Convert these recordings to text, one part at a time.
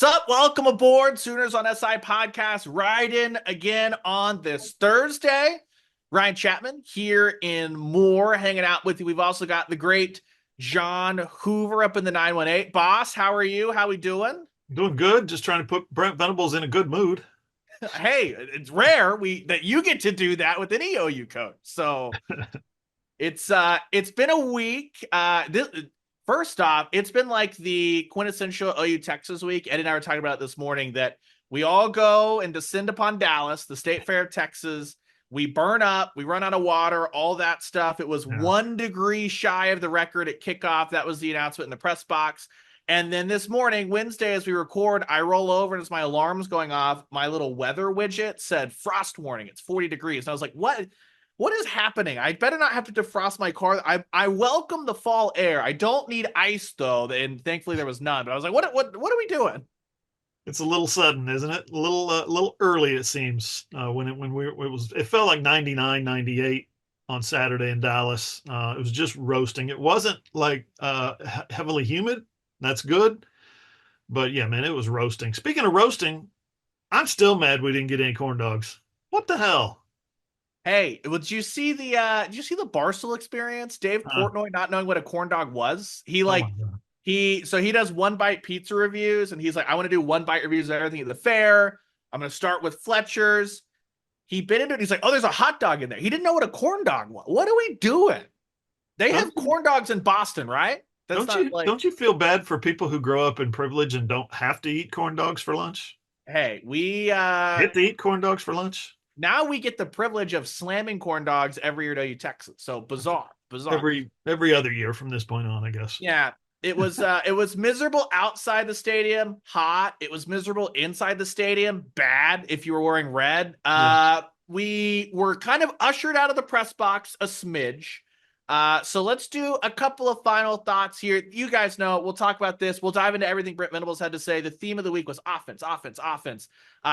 What's up? Welcome aboard, Sooners on SI podcast. Riding again on this Thursday. Ryan Chapman here in Moore, hanging out with you. We've also got the great John Hoover up in the 918. Boss, how are you? How we doing? Doing good. Just trying to put Brent Venables in a good mood. Hey, it's rare that you get to do that with any OU coach. So it's been a week. First off, it's been like the quintessential OU Texas week. Ed and I were talking about it this morning that we all go and descend upon Dallas, the State Fair of Texas. We burn up, we run out of water, all that stuff. It was Yeah. 1 degree shy of the record at kickoff. That was the announcement in the press box. And then this morning, Wednesday, as we record, I roll over and as my alarm's going off, my little weather widget said frost warning. It's 40 degrees. And I was like, what? What is happening? I better not have to defrost my car. I welcome the fall air. I don't need ice though, and thankfully there was none. But I was like, what are we doing? It's a little sudden, isn't it? A little early it seems. It felt like 99, 98 on Saturday in Dallas. It was just roasting. It wasn't like heavily humid. That's good. But yeah, man, it was roasting. Speaking of roasting, I'm still mad we didn't get any corn dogs. What the hell? Hey, did you see the Barstool experience? Dave Uh, Portnoy not knowing what a corn dog was. oh my God. He does one bite pizza reviews and he's like, I want to do one bite reviews of everything at the fair. I'm gonna start with Fletcher's. He bit into it. He's like, oh, there's a hot dog in there. He didn't know what a corn dog was. What are we doing? They Don't have corn dogs in Boston, right? That's don't not you like, don't you feel bad for people who grow up in privilege and don't have to eat corn dogs for lunch? hey, Get to eat corn dogs for lunch? now we get the privilege of slamming corn dogs every year to U Texas. So bizarre, bizarre. Every other year from this point on, I guess. Yeah, it was miserable outside the stadium, hot. It was miserable inside the stadium, bad if you were wearing red. Yeah. We were kind of ushered out of the press box a smidge. So let's do a couple of final thoughts here. You guys know we'll talk about this. We'll dive into everything Brent Venables had to say. The theme of the week was offense, offense, offense.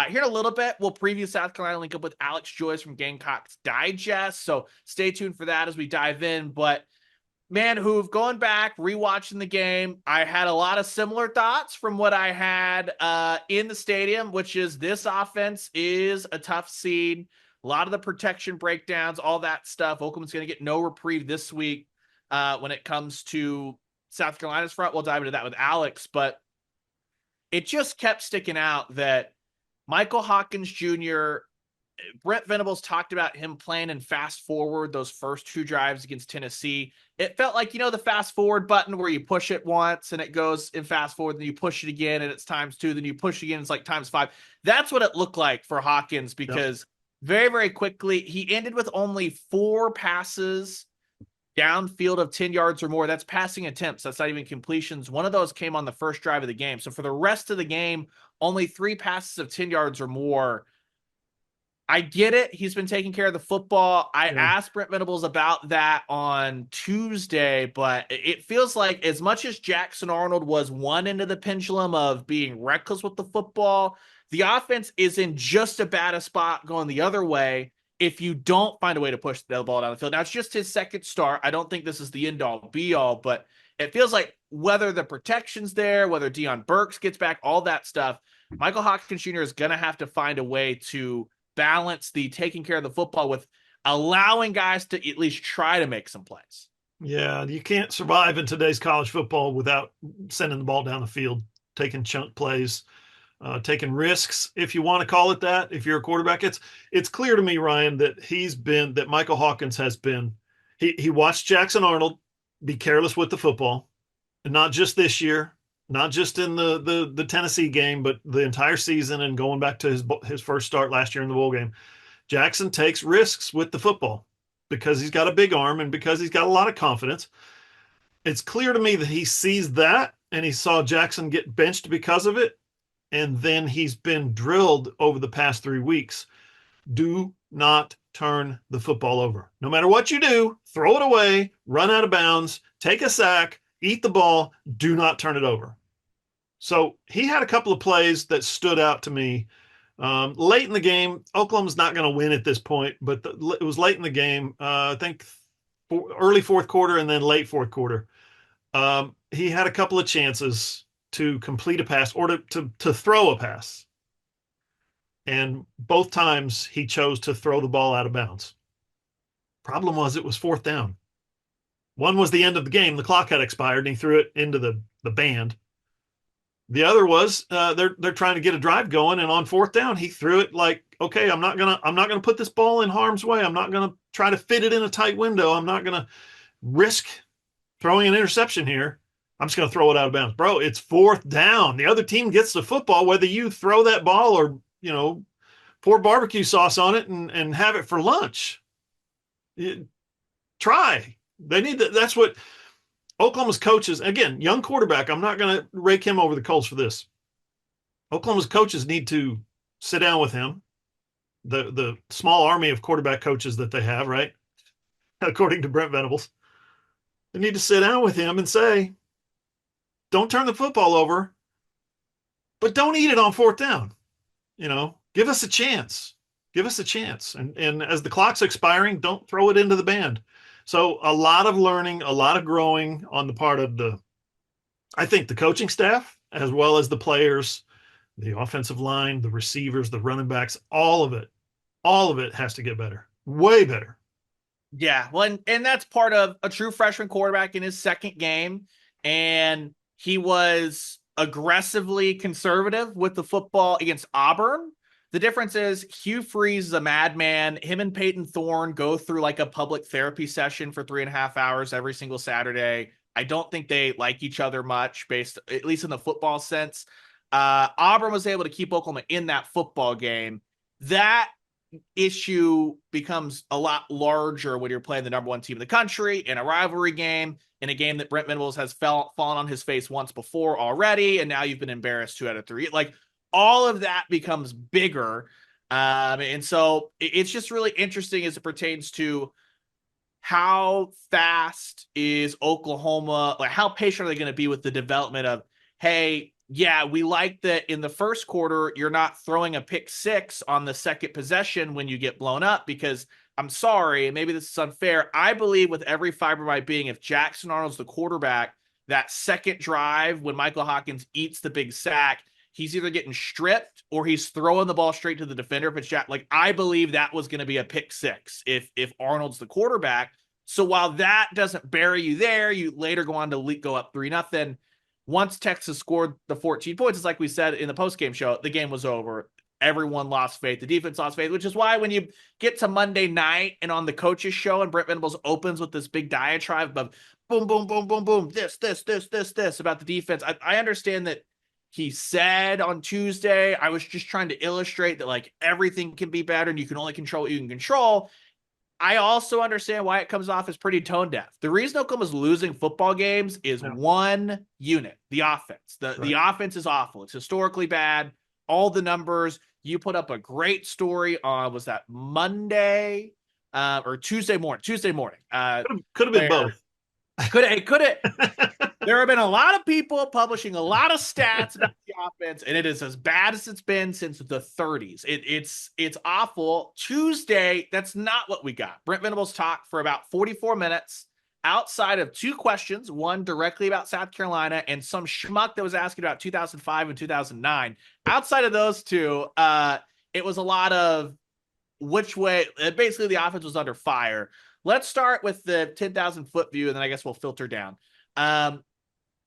Here in a little bit, we'll preview South Carolina, link up with Alex Joyce from Gamecocks Digest. So stay tuned for that as we dive in. But man, who've going back, rewatching the game, I had a lot of similar thoughts from what I had in the stadium, which is this offense is a tough seed. A lot of the protection breakdowns, all that stuff. Oklahoma's going to get no reprieve this week when it comes to South Carolina's front. We'll dive into that with Alex, but it just kept sticking out that Michael Hawkins Jr., Brent Venables talked about him playing in fast forward those first two drives against Tennessee. It felt like, the fast forward button where you push it once and it goes in fast forward, then you push it again and it's times two, then you push again, it's like times five. That's what it looked like for Hawkins Yep. because very, very quickly he ended with only 4 passes downfield of 10 yards or more. That's passing attempts. That's not even completions. One of those came on the first drive of the game. So for the rest of the game, only 3 passes of 10 yards or more. I get it. He's been taking care of the football. I Yeah. asked Brent Venables about that on Tuesday, but it feels like as much as Jackson Arnold was one end of the pendulum of being reckless with the football, the offense is in just as bad a spot going the other way if you don't find a way to push the ball down the field. Now, it's just his second start. I don't think this is the end-all, be-all, but it feels like whether the protection's there, whether Deion Burks gets back, all that stuff, Michael Hopkins Jr. is going to have to find a way to balance the taking care of the football with allowing guys to at least try to make some plays. Yeah, you can't survive in today's college football without sending the ball down the field, taking chunk plays, taking risks, if you want to call it that. If you're a quarterback, it's clear to me, Ryan, that Michael Hawkins has been. He watched Jackson Arnold be careless with the football, and not just this year, not just in the Tennessee game, but the entire season and going back to his first start last year in the bowl game. Jackson takes risks with the football because he's got a big arm and because he's got a lot of confidence. It's clear to me that he sees that and he saw Jackson get benched because of it. And then he's been drilled over the past 3 weeks. Do not turn the football over. No matter what you do, throw it away, run out of bounds, take a sack, eat the ball, do not turn it over. So he had a couple of plays that stood out to me. Late in the game, Oklahoma's not going to win at this point, but it was late in the game. I think early fourth quarter and then late fourth quarter. He had a couple of chances to complete a pass or to throw a pass. And both times he chose to throw the ball out of bounds. Problem was it was fourth down. One was the end of the game. The clock had expired and he threw it into the band. The other was they're trying to get a drive going, and on fourth down he threw it like, okay, I'm not gonna put this ball in harm's way. I'm not gonna try to fit it in a tight window. I'm not gonna risk throwing an interception here. I'm just gonna throw it out of bounds, bro. It's fourth down. The other team gets the football, whether you throw that ball or pour barbecue sauce on it and have it for lunch. Try. They need that. That's what Oklahoma's coaches, again, young quarterback, I'm not going to rake him over the coals for this. Oklahoma's coaches need to sit down with him, the small army of quarterback coaches that they have, right? According to Brent Venables. They need to sit down with him and say, don't turn the football over, but don't eat it on fourth down. Give us a chance. Give us a chance. And as the clock's expiring, don't throw it into the band. So a lot of learning, a lot of growing on the part of I think the coaching staff, as well as the players, the offensive line, the receivers, the running backs, all of it has to get better, way better. Yeah, well, and that's part of a true freshman quarterback in his second game, and he was aggressively conservative with the football against Auburn. The difference is Hugh Freeze is a madman. Him and Peyton Thorne go through like a public therapy session for 3.5 hours every single Saturday. I don't think they like each other much, based at least in the football sense. Auburn was able to keep Oklahoma in that football game. That issue becomes a lot larger when you're playing the number one team in the country in a rivalry game, in a game that Brent Venables has fallen on his face once before already, and now you've been embarrassed 2 out of 3. Like, all of that becomes bigger. And so it's just really interesting as it pertains to how fast is Oklahoma, like how patient are they going to be with the development of, hey, yeah, we like that in the first quarter, you're not throwing a pick six on the second possession when you get blown up, because I'm sorry, and maybe this is unfair. I believe with every fiber of my being, if Jackson Arnold's the quarterback, that second drive when Michael Hawkins eats the big sack, he's either getting stripped or he's throwing the ball straight to the defender. If it's like, I believe that was going to be a pick six if Arnold's the quarterback. So while that doesn't bury you there, you later go on to go up 3-0. Once Texas scored the 14 points, it's like we said in the postgame show, the game was over. Everyone lost faith. The defense lost faith, which is why when you get to Monday night and on the coaches show and Brent Venables opens with this big diatribe of boom, boom, boom, boom, boom, this about the defense. I understand that he said on Tuesday, I was just trying to illustrate that like everything can be better and you can only control what you can control. I also understand why it comes off as pretty tone deaf. The reason Oklahoma's losing football games is one unit, the offense. The offense is awful. It's historically bad. All the numbers. You put up a great story on, was that Monday or Tuesday morning? Tuesday morning. Could have been both. Could it? There have been a lot of people publishing a lot of stats about the offense, and it is as bad as it's been since the 30s. It's awful. Tuesday, that's not what we got. Brent Venables talked for about 44 minutes outside of 2 questions, one directly about South Carolina and some schmuck that was asking about 2005 and 2009. Outside of those 2, it was a lot of which way. Basically, the offense was under fire. Let's start with the 10,000-foot view, and then I guess we'll filter down.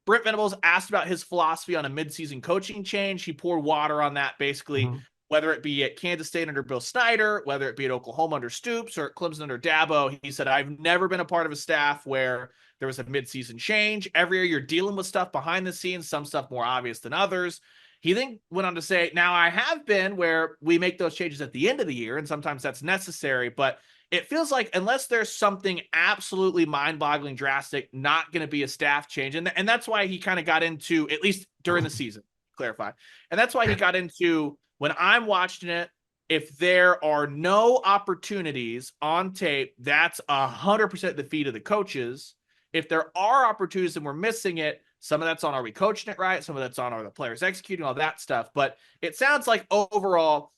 Brent Venables asked about his philosophy on a midseason coaching change. He poured water on that, basically, whether it be at Kansas State under Bill Snyder, whether it be at Oklahoma under Stoops, or at Clemson under Dabo. He said, I've never been a part of a staff where there was a midseason change. Every year you're dealing with stuff behind the scenes, some stuff more obvious than others. He then went on to say, now I have been where we make those changes at the end of the year, and sometimes that's necessary, but it feels like unless there's something absolutely mind-boggling, drastic, not going to be a staff change. And that's why he kind of got into, at least during the season, clarify. And that's why he got into, when I'm watching it, if there are no opportunities on tape, that's 100% the feet of the coaches. If there are opportunities and we're missing it, some of that's on, are we coaching it right? Some of that's on, are the players executing, all that stuff. But it sounds like overall,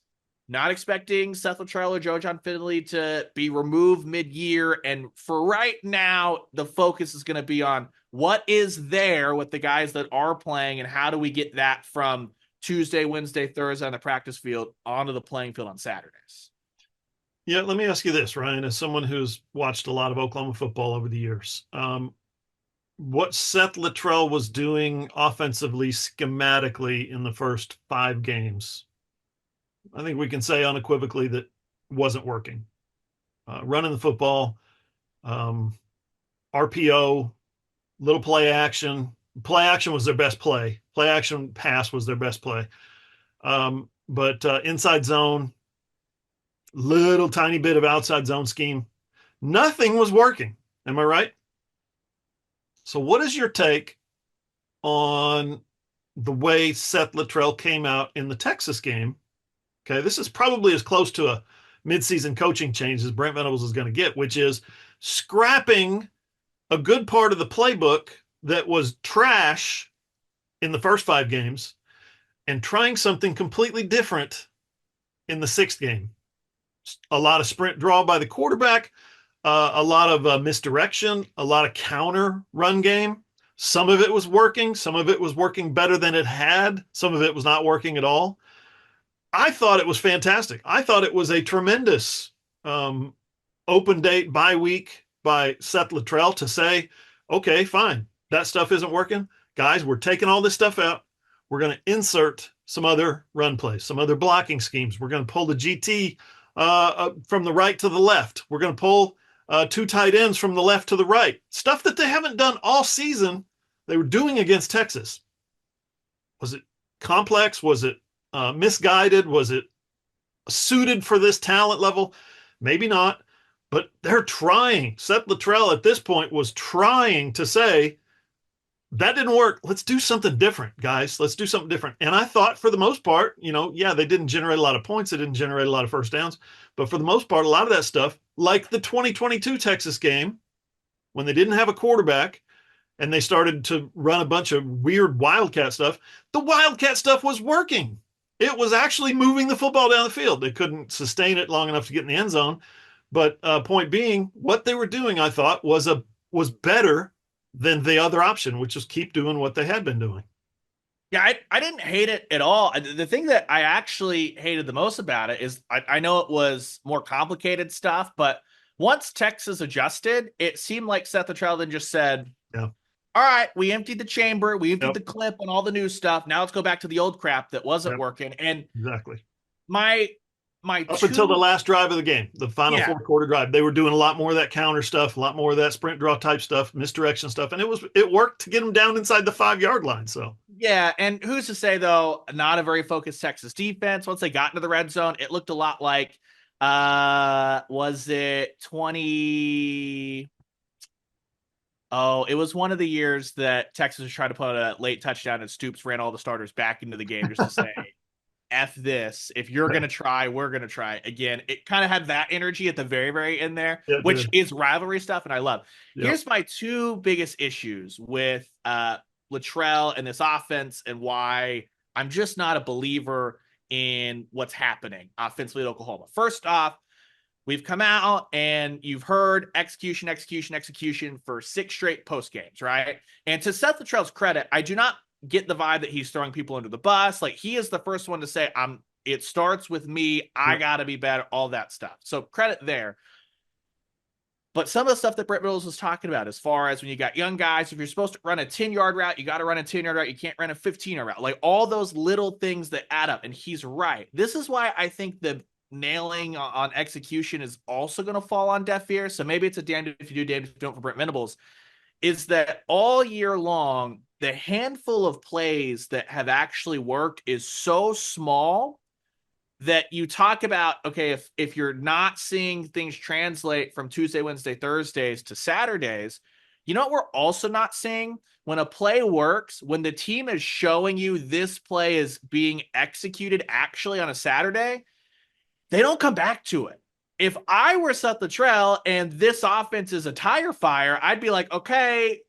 Not expecting Seth Luttrell or Joe John Finley to be removed mid-year. And for right now, the focus is going to be on what is there with the guys that are playing and how do we get that from Tuesday, Wednesday, Thursday on the practice field onto the playing field on Saturdays. Yeah, let me ask you this, Ryan, as someone who's watched a lot of Oklahoma football over the years. What Seth Luttrell was doing offensively, schematically in the first 5 games, I think we can say unequivocally that wasn't working. Running the football, um, RPO, little play action. Play action was their best play. Play action pass was their best play. But inside zone, little tiny bit of outside zone scheme. Nothing was working. Am I right? So, what is your take on the way Seth Luttrell came out in the Texas game? Okay, this is probably as close to a midseason coaching change as Brent Venables is going to get, which is scrapping a good part of the playbook that was trash in the first 5 games and trying something completely different in the 6th game. A lot of sprint draw by the quarterback, a lot of misdirection, a lot of counter run game. Some of it was working. Some of it was working better than it had. Some of it was not working at all. I thought it was fantastic. I thought it was a tremendous open date bye week by Seth Luttrell to say, okay, fine, that stuff isn't working. Guys, we're taking all this stuff out. We're going to insert some other run plays, some other blocking schemes. We're going to pull the GT from the right to the left. We're going to pull 2 tight ends from the left to the right. Stuff that they haven't done all season. They were doing against Texas. Was it complex? Was it misguided? Was it suited for this talent level? Maybe not, but they're trying. Seth Luttrell at this point was trying to say, that didn't work. Let's do something different, guys. Let's do something different. And I thought for the most part, yeah, they didn't generate a lot of points. They didn't generate a lot of first downs. But for the most part, a lot of that stuff, like the 2022 Texas game, when they didn't have a quarterback and they started to run a bunch of weird Wildcat stuff, the Wildcat stuff was working. It was actually moving the football down the field. They couldn't sustain it long enough to get in the end zone. But point being, what they were doing, I thought, was better than the other option, which is keep doing what they had been doing. Yeah, I didn't hate it at all. The thing that I actually hated the most about it is I know it was more complicated stuff, but once Texas adjusted, it seemed like Seth Luttrell then just said, Yeah. all right, we emptied the chamber, we emptied Yep. the clip and all the new stuff. Now let's go back to the old crap that wasn't Yep. working. And Exactly. my Up until the last drive of the game, the final 4-quarter drive, they were doing a lot more of that counter stuff, a lot more of that sprint draw type stuff, misdirection stuff, and it worked to get them down inside the 5-yard line. So yeah, and who's to say though, not a very focused Texas defense. Once they got into the red zone, it looked a lot like was it 20? Oh, it was one of the years that Texas was trying to put a late touchdown and Stoops ran all the starters back into the game just to say, F this. If you're going to try, we're going to try. Again, it kind of had that energy at the very, very end there, which is rivalry stuff, and I love. Yep. Here's my 2 biggest issues with Luttrell and this offense and why I'm just not a believer in what's happening offensively at Oklahoma. First off, we've come out and you've heard execution for 6 straight post games, right? And to Seth Luttrell's credit, I do not get the vibe that he's throwing people under the bus. Like, he is the first one to say, it starts with me. I got to be better, all that stuff. So credit there. But some of the stuff that Brent Venables was talking about, as far as when you got young guys, if you're supposed to run a 10-yard route, you got to run a 10-yard route. You can't run a 15-yard route. Like, all those little things that add up. And he's right. This is why I think the nailing on execution is also going to fall on deaf ears. So maybe it's a damned if you do, damned if you don't for Brent Venables. Is that all year long, the handful of plays that have actually worked is so small that you talk about, okay, if you're not seeing things translate from Tuesday, Wednesday, Thursdays to Saturdays, you know what we're also not seeing? When a play works, when the team is showing you this play is being executed actually on a Saturday, they don't come back to it. If I were Seth Luttrell and this offense is a tire fire, I'd be like, okay,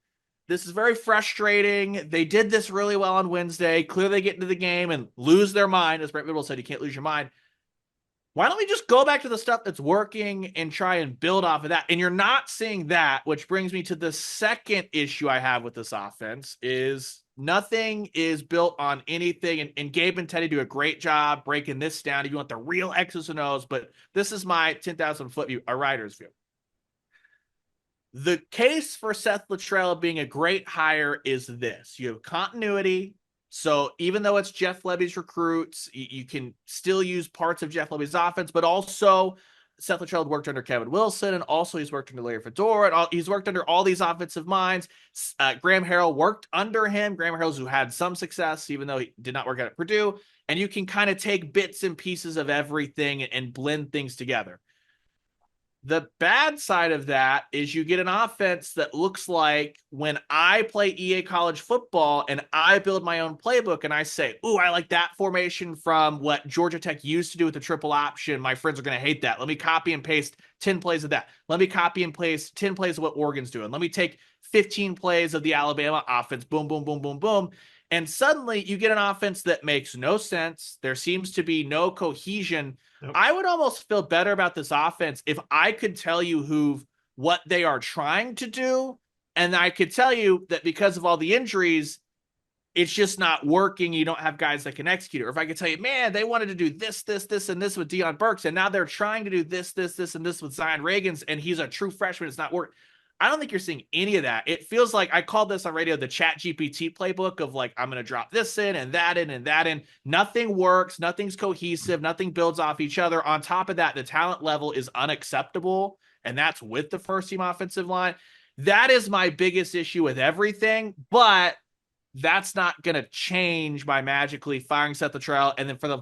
this is very frustrating. They did this really well on Wednesday. Clearly they get into the game and lose their mind. As Brent Venables said, you can't lose your mind. Why don't we just go back to the stuff that's working and try and build off of that? And you're not seeing that, which brings me to the second issue I have with this offense is nothing is built on anything. And Gabe and Teddy do a great job breaking this down if you want the real X's and O's, but this is my 10,000 foot view, a writer's view. The case for Seth Luttrell being a great hire is this. You have continuity. So even though it's Jeff Lebby's recruits, you can still use parts of Jeff Lebby's offense, but also Seth Luttrell worked under Kevin Wilson, and also he's worked under Larry Fedora, and he's worked under all these offensive minds. Graham Harrell worked under him. Graham Harrell's who had some success, even though he did not work out at Purdue. And you can kind of take bits and pieces of everything and blend things together. The bad side of that is you get an offense that looks like when I play EA college football and I build my own playbook and I say, ooh, I like that formation from what Georgia Tech used to do with the triple option. My friends are going to hate that. Let me copy and paste 10 plays of that. Let me copy and paste 10 plays of what Oregon's doing. Let me take 15 plays of the Alabama offense. Boom, boom, boom, boom, boom. And suddenly you get an offense that makes no sense. There seems to be no cohesion. Yep. I would almost feel better about this offense if I could tell you what they are trying to do. And I could tell you that because of all the injuries, it's just not working. You don't have guys that can execute it. Or if I could tell you, man, they wanted to do this, this, this, and this with Deion Burks, and now they're trying to do this, this, this, and this with Zion Reagans, and he's a true freshman. It's not working. I don't think you're seeing any of that. It feels like I called this on radio the Chat GPT playbook of like, I'm going to drop this in and that in and that in. Nothing works. Nothing's cohesive. Nothing builds off each other. On top of that, the talent level is unacceptable. And that's with the first team offensive line. That is my biggest issue with everything. But that's not going to change by magically firing Seth Luttrell. And then for the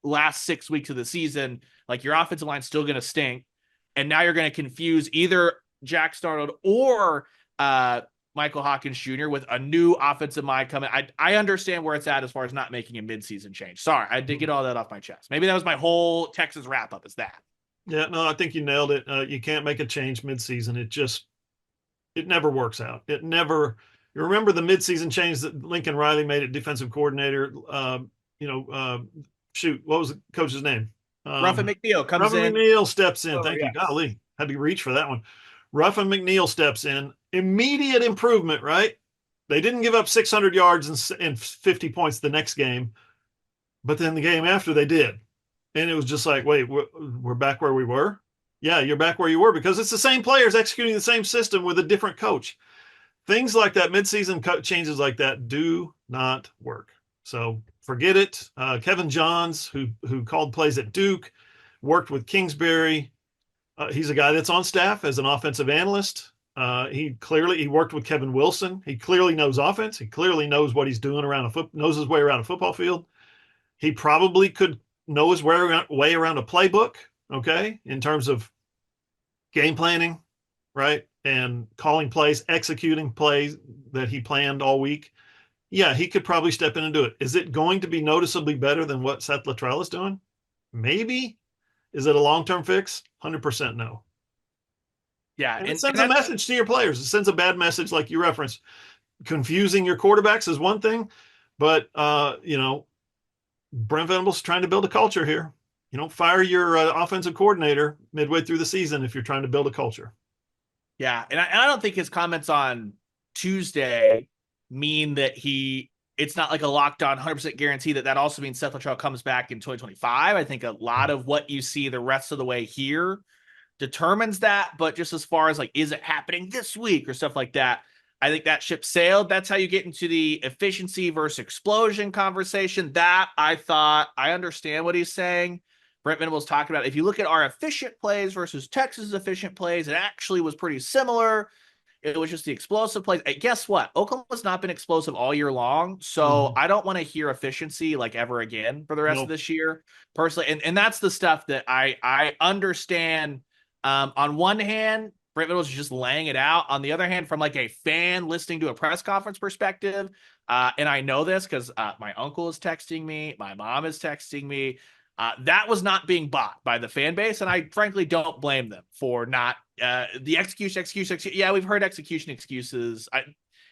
last 6 weeks of the season, like your offensive line's still going to stink. And now you're going to confuse either Jack Starnold or Michael Hawkins Jr. with a new offensive mind coming. I understand where it's at as far as not making a midseason change. Sorry, I did get all that off my chest. Maybe that was my whole Texas wrap up is that. Yeah, no, I think you nailed it. You can't make a change midseason. It never works out. It never. You remember the midseason change that Lincoln Riley made at defensive coordinator? Shoot, what was the coach's name? Ruffin McNeil comes in. Ruffin McNeil steps in. Thank you. Golly, had to reach for that one. Ruffin McNeil steps in. Immediate improvement, right? They didn't give up 600 yards and 50 points the next game, but then the game after they did. And it was just like, wait, we're back where we were? Yeah, you're back where you were because it's the same players executing the same system with a different coach. Things like that, midseason changes like that do not work. So forget it. Kevin Johns, who called plays at Duke, worked with Kingsbury. He's a guy that's on staff as an offensive analyst. He worked with Kevin Wilson. He clearly knows offense. He clearly knows what he's doing knows his way around a football field. He probably could know his way around a playbook, okay, in terms of game planning, right, and calling plays, executing plays that he planned all week. Yeah, he could probably step in and do it. Is it going to be noticeably better than what Seth Luttrell is doing? Maybe. Is it a long-term fix? 100% no. Yeah. And it sends a message to your players. It sends a bad message like you referenced. Confusing your quarterbacks is one thing, but, Brent Venables is trying to build a culture here. You don't fire your offensive coordinator midway through the season if you're trying to build a culture. Yeah, and I don't think his comments on Tuesday mean that it's not like a locked on 100% guarantee that also means Seth Luttrell comes back in 2025. I think a lot of what you see the rest of the way here determines that. But just as far as like, is it happening this week or stuff like that, I think that ship sailed. That's how you get into the efficiency versus explosion conversation. That I understand what he's saying. Brent Venables talking about, if you look at our efficient plays versus Texas' efficient plays, it actually was pretty similar. It was just the explosive plays. And guess what? Oklahoma's not been explosive all year long. So I don't want to hear efficiency like ever again for the rest of this year personally. And that's the stuff that I understand. On one hand, Brent Venables is just laying it out. On the other hand, from like a fan listening to a press conference perspective, and I know this because my uncle is texting me, my mom is texting me. That was not being bought by the fan base, and I frankly don't blame them for not the execution. Yeah, we've heard execution excuses.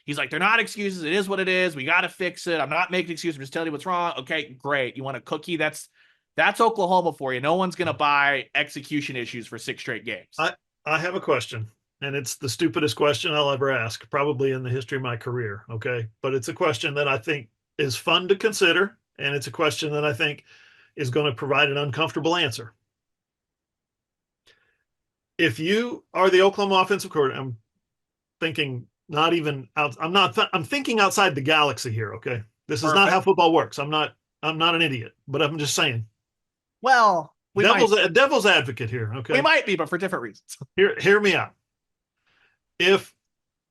He's like, they're not excuses. It is what it is. We got to fix it. I'm not making excuses. I'm just telling you what's wrong. Okay, great. You want a cookie? That's That's Oklahoma for you. No one's going to buy execution issues for 6 straight games. I have a question, and it's the stupidest question I'll ever ask, probably in the history of my career. Okay. But it's a question that I think is fun to consider. And it's a question that I think is going to provide an uncomfortable answer. If you are the Oklahoma offensive coordinator, I'm thinking not even out. I'm thinking outside the galaxy here. Okay. This is not how Perfect. football works. I'm not an idiot, but I'm just saying Well, devil's advocate here. we Okay. might be, but for different reasons. Hear me out. If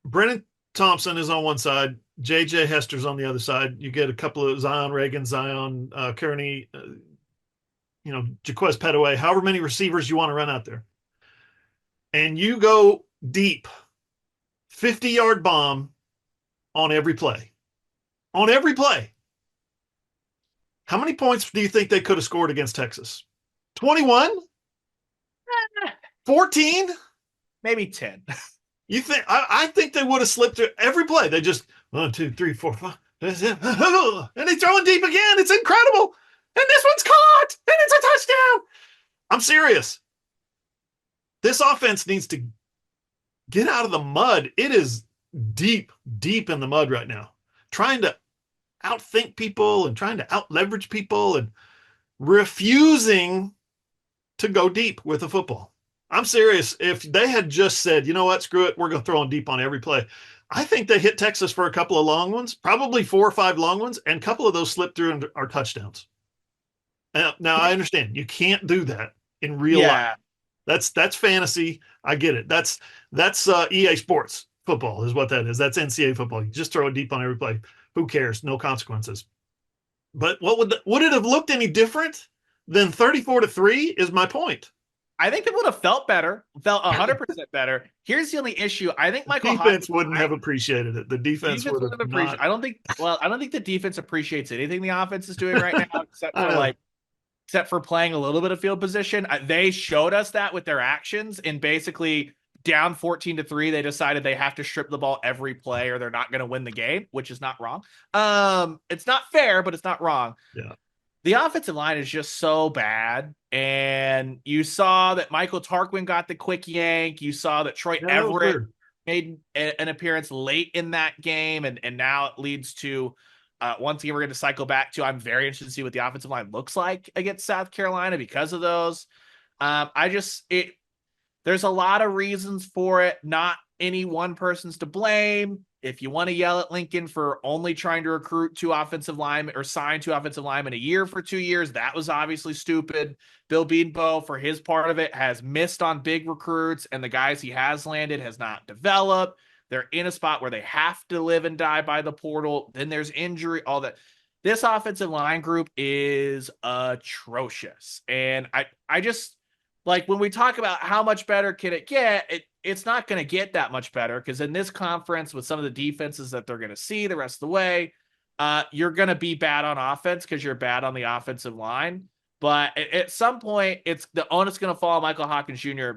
Brennan Thompson is on one side, JJ Hester's on the other side, you get a couple of Zion Reagan, Zion Kearney, Jaquez Petaway, however many receivers you want to run out there. And you go deep, 50-yard bomb on every play. On every play. How many points do you think they could have scored against Texas? 21? 14? Maybe 10. You think I think they would have slipped through every play. They just 1, 2, 3, 4, 5, and they throw it deep again. It's incredible. And this one's caught, and it's a touchdown. I'm serious. This offense needs to get out of the mud. It is deep, deep in the mud right now. Trying to outthink people and trying to out-leverage people and refusing to go deep with the football. I'm serious. If they had just said, you know what, screw it, we're going to throw them deep on every play, I think they hit Texas for a couple of long ones, probably 4 or 5 long ones, and a couple of those slipped through and are touchdowns. Now I understand you can't do that in real life. That's fantasy. I get it. That's EA Sports football is what that is. That's NCAA football. You just throw it deep on every play. Who cares? No consequences. But would it have looked any different than 34-3 is my point. I think it would have felt better, felt 100% better. Here's the only issue. I think Michael defense wouldn't have appreciated it. The defense would have appreciated. I don't think the defense appreciates anything the offense is doing right now, except for playing a little bit of field position. They showed us that with their actions, and basically down 14-3, they decided they have to strip the ball every play or they're not going to win the game, which is not wrong. It's not fair, but it's not wrong. Yeah. The offensive line is just so bad. And you saw that Michael Tarquin got the quick yank. You saw that Troy Everett made an appearance late in that game. And now it leads to, once again, we're going to cycle back to, I'm very interested to see what the offensive line looks like against South Carolina because of those. There's a lot of reasons for it. Not any one person's to blame. If you want to yell at Lincoln for only trying to recruit 2 offensive linemen or sign 2 offensive linemen a year for 2 years, that was obviously stupid. Bill Bedenbaugh, for his part of it, has missed on big recruits, and the guys he has landed has not developed. They're in a spot where they have to live and die by the portal. Then there's injury, all that. This offensive line group is atrocious. And I just, like, when we talk about how much better can it get, it's not going to get that much better, because in this conference, with some of the defenses that they're going to see the rest of the way, you're going to be bad on offense because you're bad on the offensive line. But at some point, it's the onus going to fall on Michael Hawkins Jr.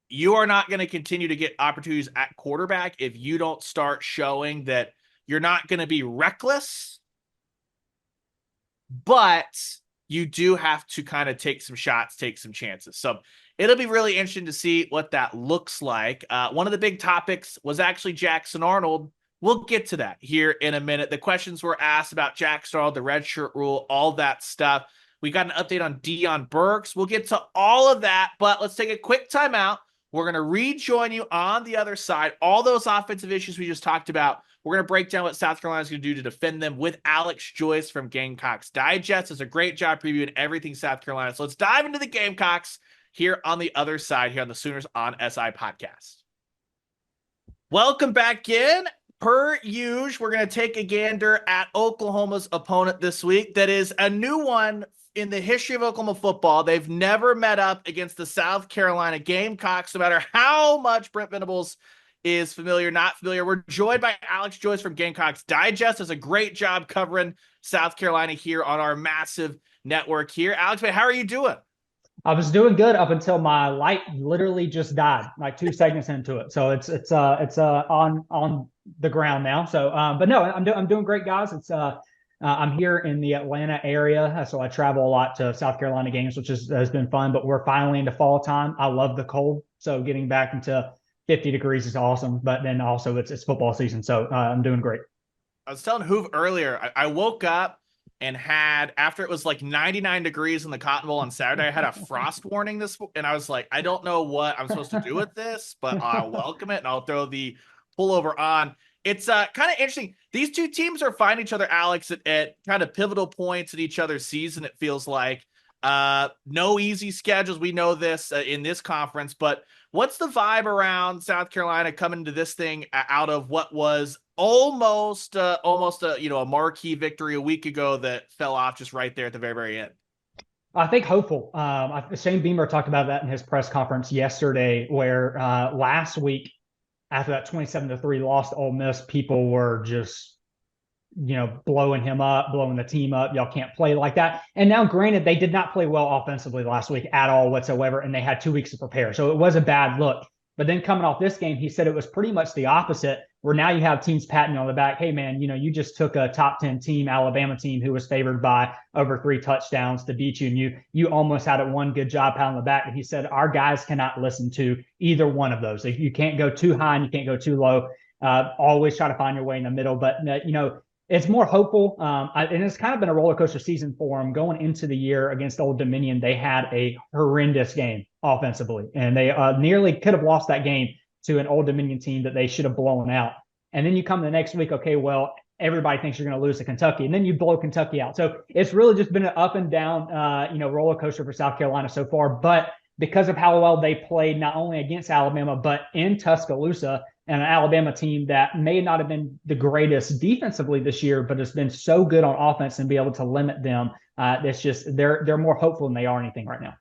You are not going to continue to get opportunities at quarterback if you don't start showing that you're not going to be reckless, but you do have to kind of take some shots, take some chances. So it'll be really interesting to see what that looks like. One of the big topics was actually Jackson Arnold. We'll get to that here in a minute. The questions were asked about Jackson Arnold, the redshirt rule, all that stuff. We got an update on Deion Burks. We'll get to all of that, but let's take a quick timeout. We're going to rejoin you on the other side. All those offensive issues we just talked about, we're going to break down what South Carolina is going to do to defend them with Alex Joyce from Gamecocks Digest. Does a great job previewing everything South Carolina. So let's dive into the Gamecocks here on the other side, here on the Sooners on SI podcast. Welcome back in. Per usual, we're going to take a gander at Oklahoma's opponent this week. That is a new one in the history of Oklahoma football. They've never met up against the South Carolina Gamecocks, no matter how much Brent Venables is familiar, not familiar. We're joined by Alex Joyce from Gamecocks Digest. Does a great job covering South Carolina here on our massive network here. Alex, man, how are you doing? I was doing good up until my light literally just died, like 2 seconds into it. So it's on the ground now. So, but no, I'm doing great, guys. It's I'm here in the Atlanta area, so I travel a lot to South Carolina games, which has been fun. But we're finally into fall time. I love the cold, so getting back into 50 degrees is awesome. But then also it's football season, so I'm doing great. I was telling Hoover earlier, I woke up and had, after it was like 99 degrees in the Cotton Bowl on Saturday, I had a frost warning and I was like, I don't know what I'm supposed to do with this, but I'll welcome it and I'll throw the pullover on. It's kind of interesting. These two teams are finding each other, Alex, at kind of pivotal points in each other's season, it feels like. No easy schedules. We know this in this conference, but what's the vibe around South Carolina coming into this thing out of what was almost a marquee victory a week ago that fell off just right there at the very, very end? I think hopeful. Shane Beamer talked about that in his press conference yesterday, where last week after that 27-3 loss to Ole Miss, people were just blowing him up, blowing the team up. Y'all can't play like that. And now, granted, they did not play well offensively last week at all whatsoever, and they had 2 weeks to prepare. So it was a bad look. But then coming off this game, he said it was pretty much the opposite, where now you have teams patting you on the back. Hey, man, you just took a top 10 team, Alabama team, who was favored by over 3 touchdowns to beat you. And you almost had it one good job pat on the back. And he said, our guys cannot listen to either one of those. You can't go too high and you can't go too low. Always try to find your way in the middle. But, it's more hopeful. And it's kind of been a roller coaster season for them. Going into the year against Old Dominion, they had a horrendous game offensively, and they nearly could have lost that game to an Old Dominion team that they should have blown out. And then you come the next week, okay, well, everybody thinks you're going to lose to Kentucky, and then you blow Kentucky out. So it's really just been an up and down, roller coaster for South Carolina so far. But because of how well they played, not only against Alabama, but in Tuscaloosa, and an Alabama team that may not have been the greatest defensively this year, but has been so good on offense and be able to limit them. It's just they're more hopeful than they are anything right now.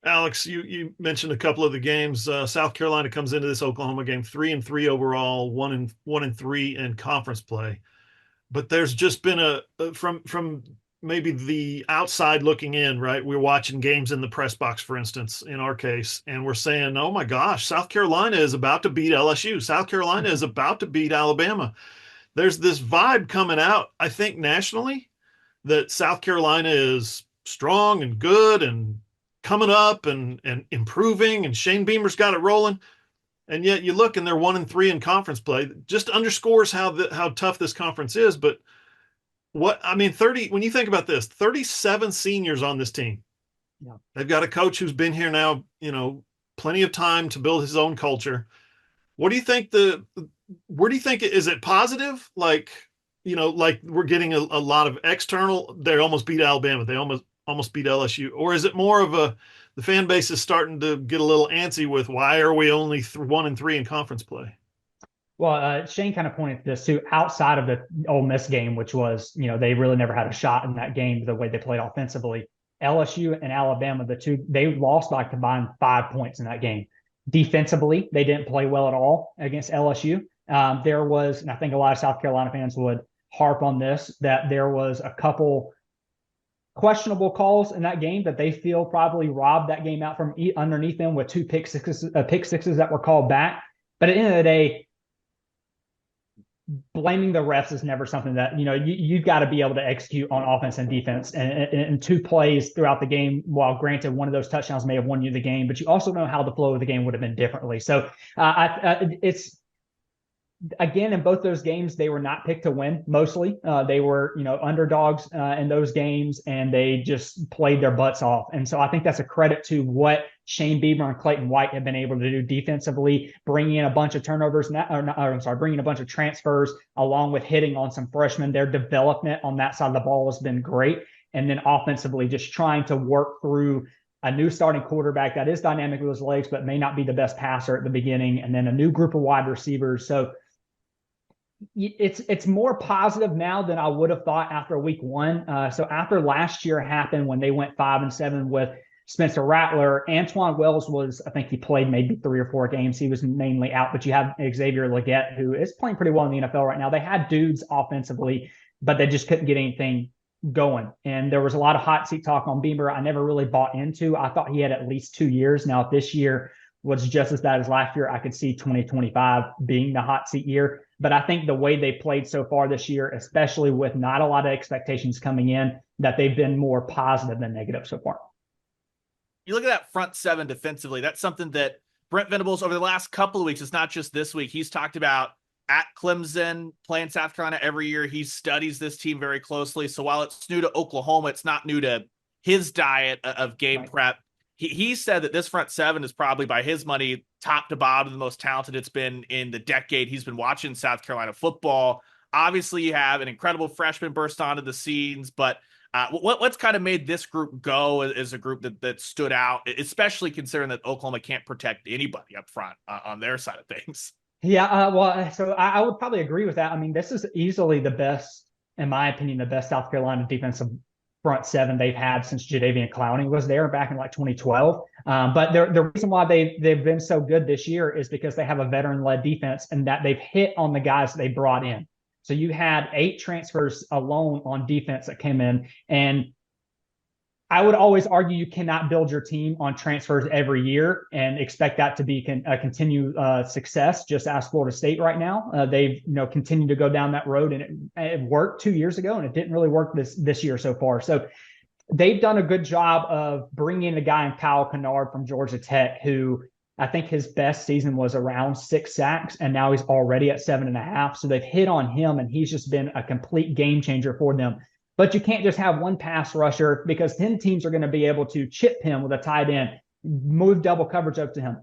Alex, you mentioned a couple of the games. South Carolina comes into this Oklahoma game 3-3 overall, 1-3 in conference play. But there's just been from maybe the outside looking in, right? We're watching games in the press box, for instance, in our case, and we're saying, oh my gosh, South Carolina is about to beat LSU. South Carolina is about to beat Alabama. There's this vibe coming out, I think, nationally, that South Carolina is strong and good and coming up and improving, and Shane Beamer's got it rolling. And yet you look and they're 1-3 in conference play. Just underscores how tough this conference is. But when you think about this, 37 seniors on this team. Yeah. They've got a coach who's been here now, plenty of time to build his own culture. What do you think where do you think, is it positive? Like we're getting a lot of external, they almost beat Alabama. They almost beat LSU. Or is it more of the fan base is starting to get a little antsy with, why are we only 1-3 in conference play? Well, Shane kind of pointed to this too, outside of the Ole Miss game, which was, they really never had a shot in that game, the way they played offensively. LSU and Alabama, the two, they lost by combined 5 points in that game. Defensively, they didn't play well at all against LSU. There was, and I think a lot of South Carolina fans would harp on this, that there was a couple questionable calls in that game that they feel probably robbed that game out from underneath them, with 2 pick sixes that were called back. But at the end of the day, blaming the refs is never something that, you've got to be able to execute on offense and defense. And 2 plays throughout the game, while granted one of those touchdowns may have won you the game, but you also know how the flow of the game would have been differently. So it's, again, in both those games, they were not picked to win. Mostly they were, underdogs in those games, and they just played their butts off. And so I think that's a credit to what Shane Beamer and Clayton White have been able to do defensively, bringing in a bunch of bringing a bunch of transfers, along with hitting on some freshmen. Their development on that side of the ball has been great. And then offensively, just trying to work through a new starting quarterback that is dynamic with his legs, but may not be the best passer at the beginning, and then a new group of wide receivers. So it's more positive now than I would have thought after week 1. So after last year happened, when they went 5-7 with Spencer Rattler, Antoine Wells I think he played maybe 3 or 4 games. He was mainly out, but you have Xavier Legette, who is playing pretty well in the NFL right now. They had dudes offensively, but they just couldn't get anything going. And there was a lot of hot seat talk on Beamer I never really bought into. I thought he had at least 2 years. Now, if this year was just as bad as last year, I could see 2025 being the hot seat year. But I think the way they played so far this year, especially with not a lot of expectations coming in, that they've been more positive than negative so far. You look at that front seven defensively, that's something that Brent Venables over the last couple of weeks, it's not just this week, he's talked about at Clemson, playing South Carolina every year. He studies this team very closely. So while it's new to Oklahoma, it's not new to his diet of game prep. He said that this front seven is probably, by his money, top to bottom, the most talented it's been in the decade he's been watching South Carolina football. Obviously, you have an incredible freshman burst onto the scenes, but what's kind of made this group go as a group that stood out, especially considering that Oklahoma can't protect anybody up front on their side of things? Yeah, well, so I would probably agree with that. I mean, this is easily the best, in my opinion, the best South Carolina defensive front seven they've had since Jadeveon Clowney was there back in like 2012. But the reason why they've been so good this year is because they have a veteran-led defense and that they've hit on the guys that they brought in. So you had 8 transfers alone on defense that came in, and I would always argue you cannot build your team on transfers every year and expect that to be a continued success. Just ask Florida State right now. They've continued to go down that road, and it worked 2 years ago, and it didn't really work this year so far. So they've done a good job of bringing in a guy in Kyle Kennard from Georgia Tech, who I think his best season was around 6 sacks, and now he's already at 7.5. So they've hit on him, and he's just been a complete game changer for them. But you can't just have one pass rusher, because then teams are going to be able to chip him with a tight end, move double coverage up to him.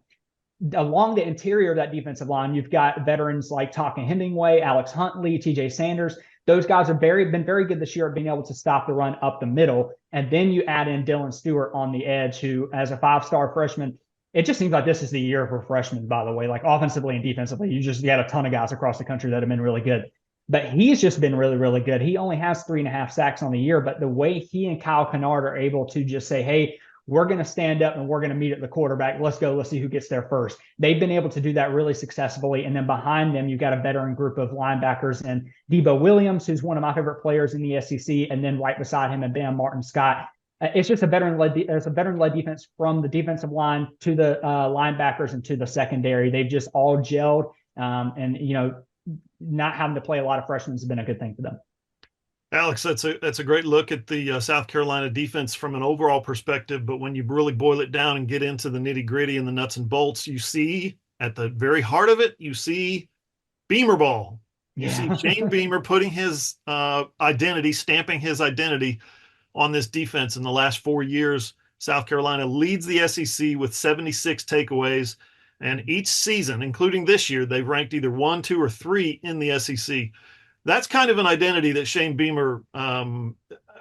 Along the interior of that defensive line, you've got veterans like Talkin Hemingway, Alex Huntley, TJ Sanders. Those guys have been very good this year at being able to stop the run up the middle. And then you add in Dylan Stewart on the edge, who, as a 5-star freshman, it just seems like this is the year for freshmen, by the way, like offensively and defensively. You got a ton of guys across the country that have been really good. But he's just been really, really good. He only has 3.5 sacks on the year, but the way he and Kyle Kennard are able to just say, hey, we're going to stand up and we're going to meet at the quarterback. Let's go. Let's see who gets there first. They've been able to do that really successfully. And then behind them, you've got a veteran group of linebackers and Debo Williams, who's one of my favorite players in the SEC. And then right beside him, and Bam Martin Scott. It's just a veteran-led defense from the defensive line to the linebackers and to the secondary. They've just all gelled. Not having to play a lot of freshmen has been a good thing for them. Alex, that's a great look at the South Carolina defense from an overall perspective. But when you really boil it down and get into the nitty gritty and the nuts and bolts, you see at the very heart of it, you see Beamer ball. You see Shane Beamer putting his identity, stamping his identity on this defense. In the last 4 years, South Carolina leads the SEC with 76 takeaways. And each season, including this year, they've ranked either 1, 2, or 3 in the SEC. That's kind of an identity that Shane Beamer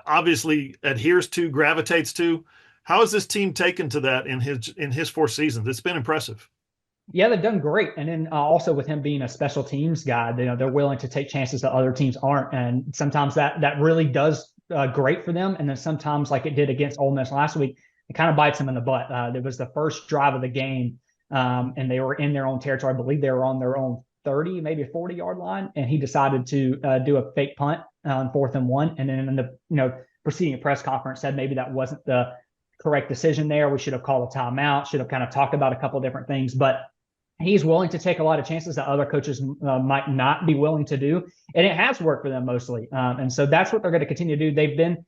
obviously adheres to, gravitates to. How has this team taken to that in his 4 seasons? It's been impressive. Yeah, they've done great. And then also with him being a special teams guy, they're willing to take chances that other teams aren't. And sometimes that really does great for them. And then sometimes, like it did against Ole Miss last week, it kind of bites them in the butt. It was the first drive of the game. And they were in their own territory. I believe they were on their own 30, maybe 40-yard line. And he decided to do a fake punt on 4th and 1. And then in the preceding press conference said maybe that wasn't the correct decision there. We should have called a timeout, should have kind of talked about a couple of different things. But he's willing to take a lot of chances that other coaches might not be willing to do. And it has worked for them mostly. And so that's what they're going to continue to do. They've been,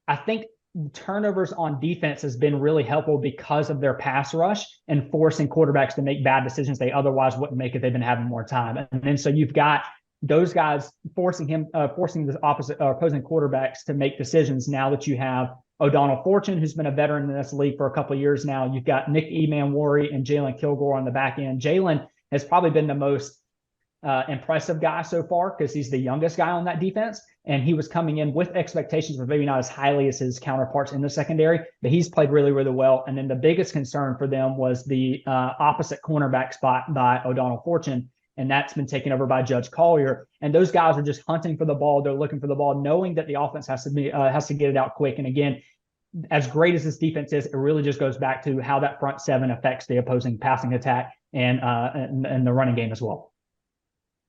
I think, turnovers on defense has been really helpful because of their pass rush and forcing quarterbacks to make bad decisions they otherwise wouldn't make if they've been having more time. And then so you've got those guys forcing the opposing quarterbacks to make decisions. Now that you have O'Donnell Fortune, who's been a veteran in this league for a couple of years now, you've got Nick Emanwari and Jalen Kilgore on the back end. Jalen has probably been the most impressive guy so far because he's the youngest guy on that defense. And he was coming in with expectations, but maybe not as highly as his counterparts in the secondary, but he's played really, really well. And then the biggest concern for them was the opposite cornerback spot by O'Donnell Fortune. And that's been taken over by Judge Collier. And those guys are just hunting for the ball. They're looking for the ball, knowing that the offense has to get it out quick. And again, as great as this defense is, it really just goes back to how that front seven affects the opposing passing attack and the running game as well.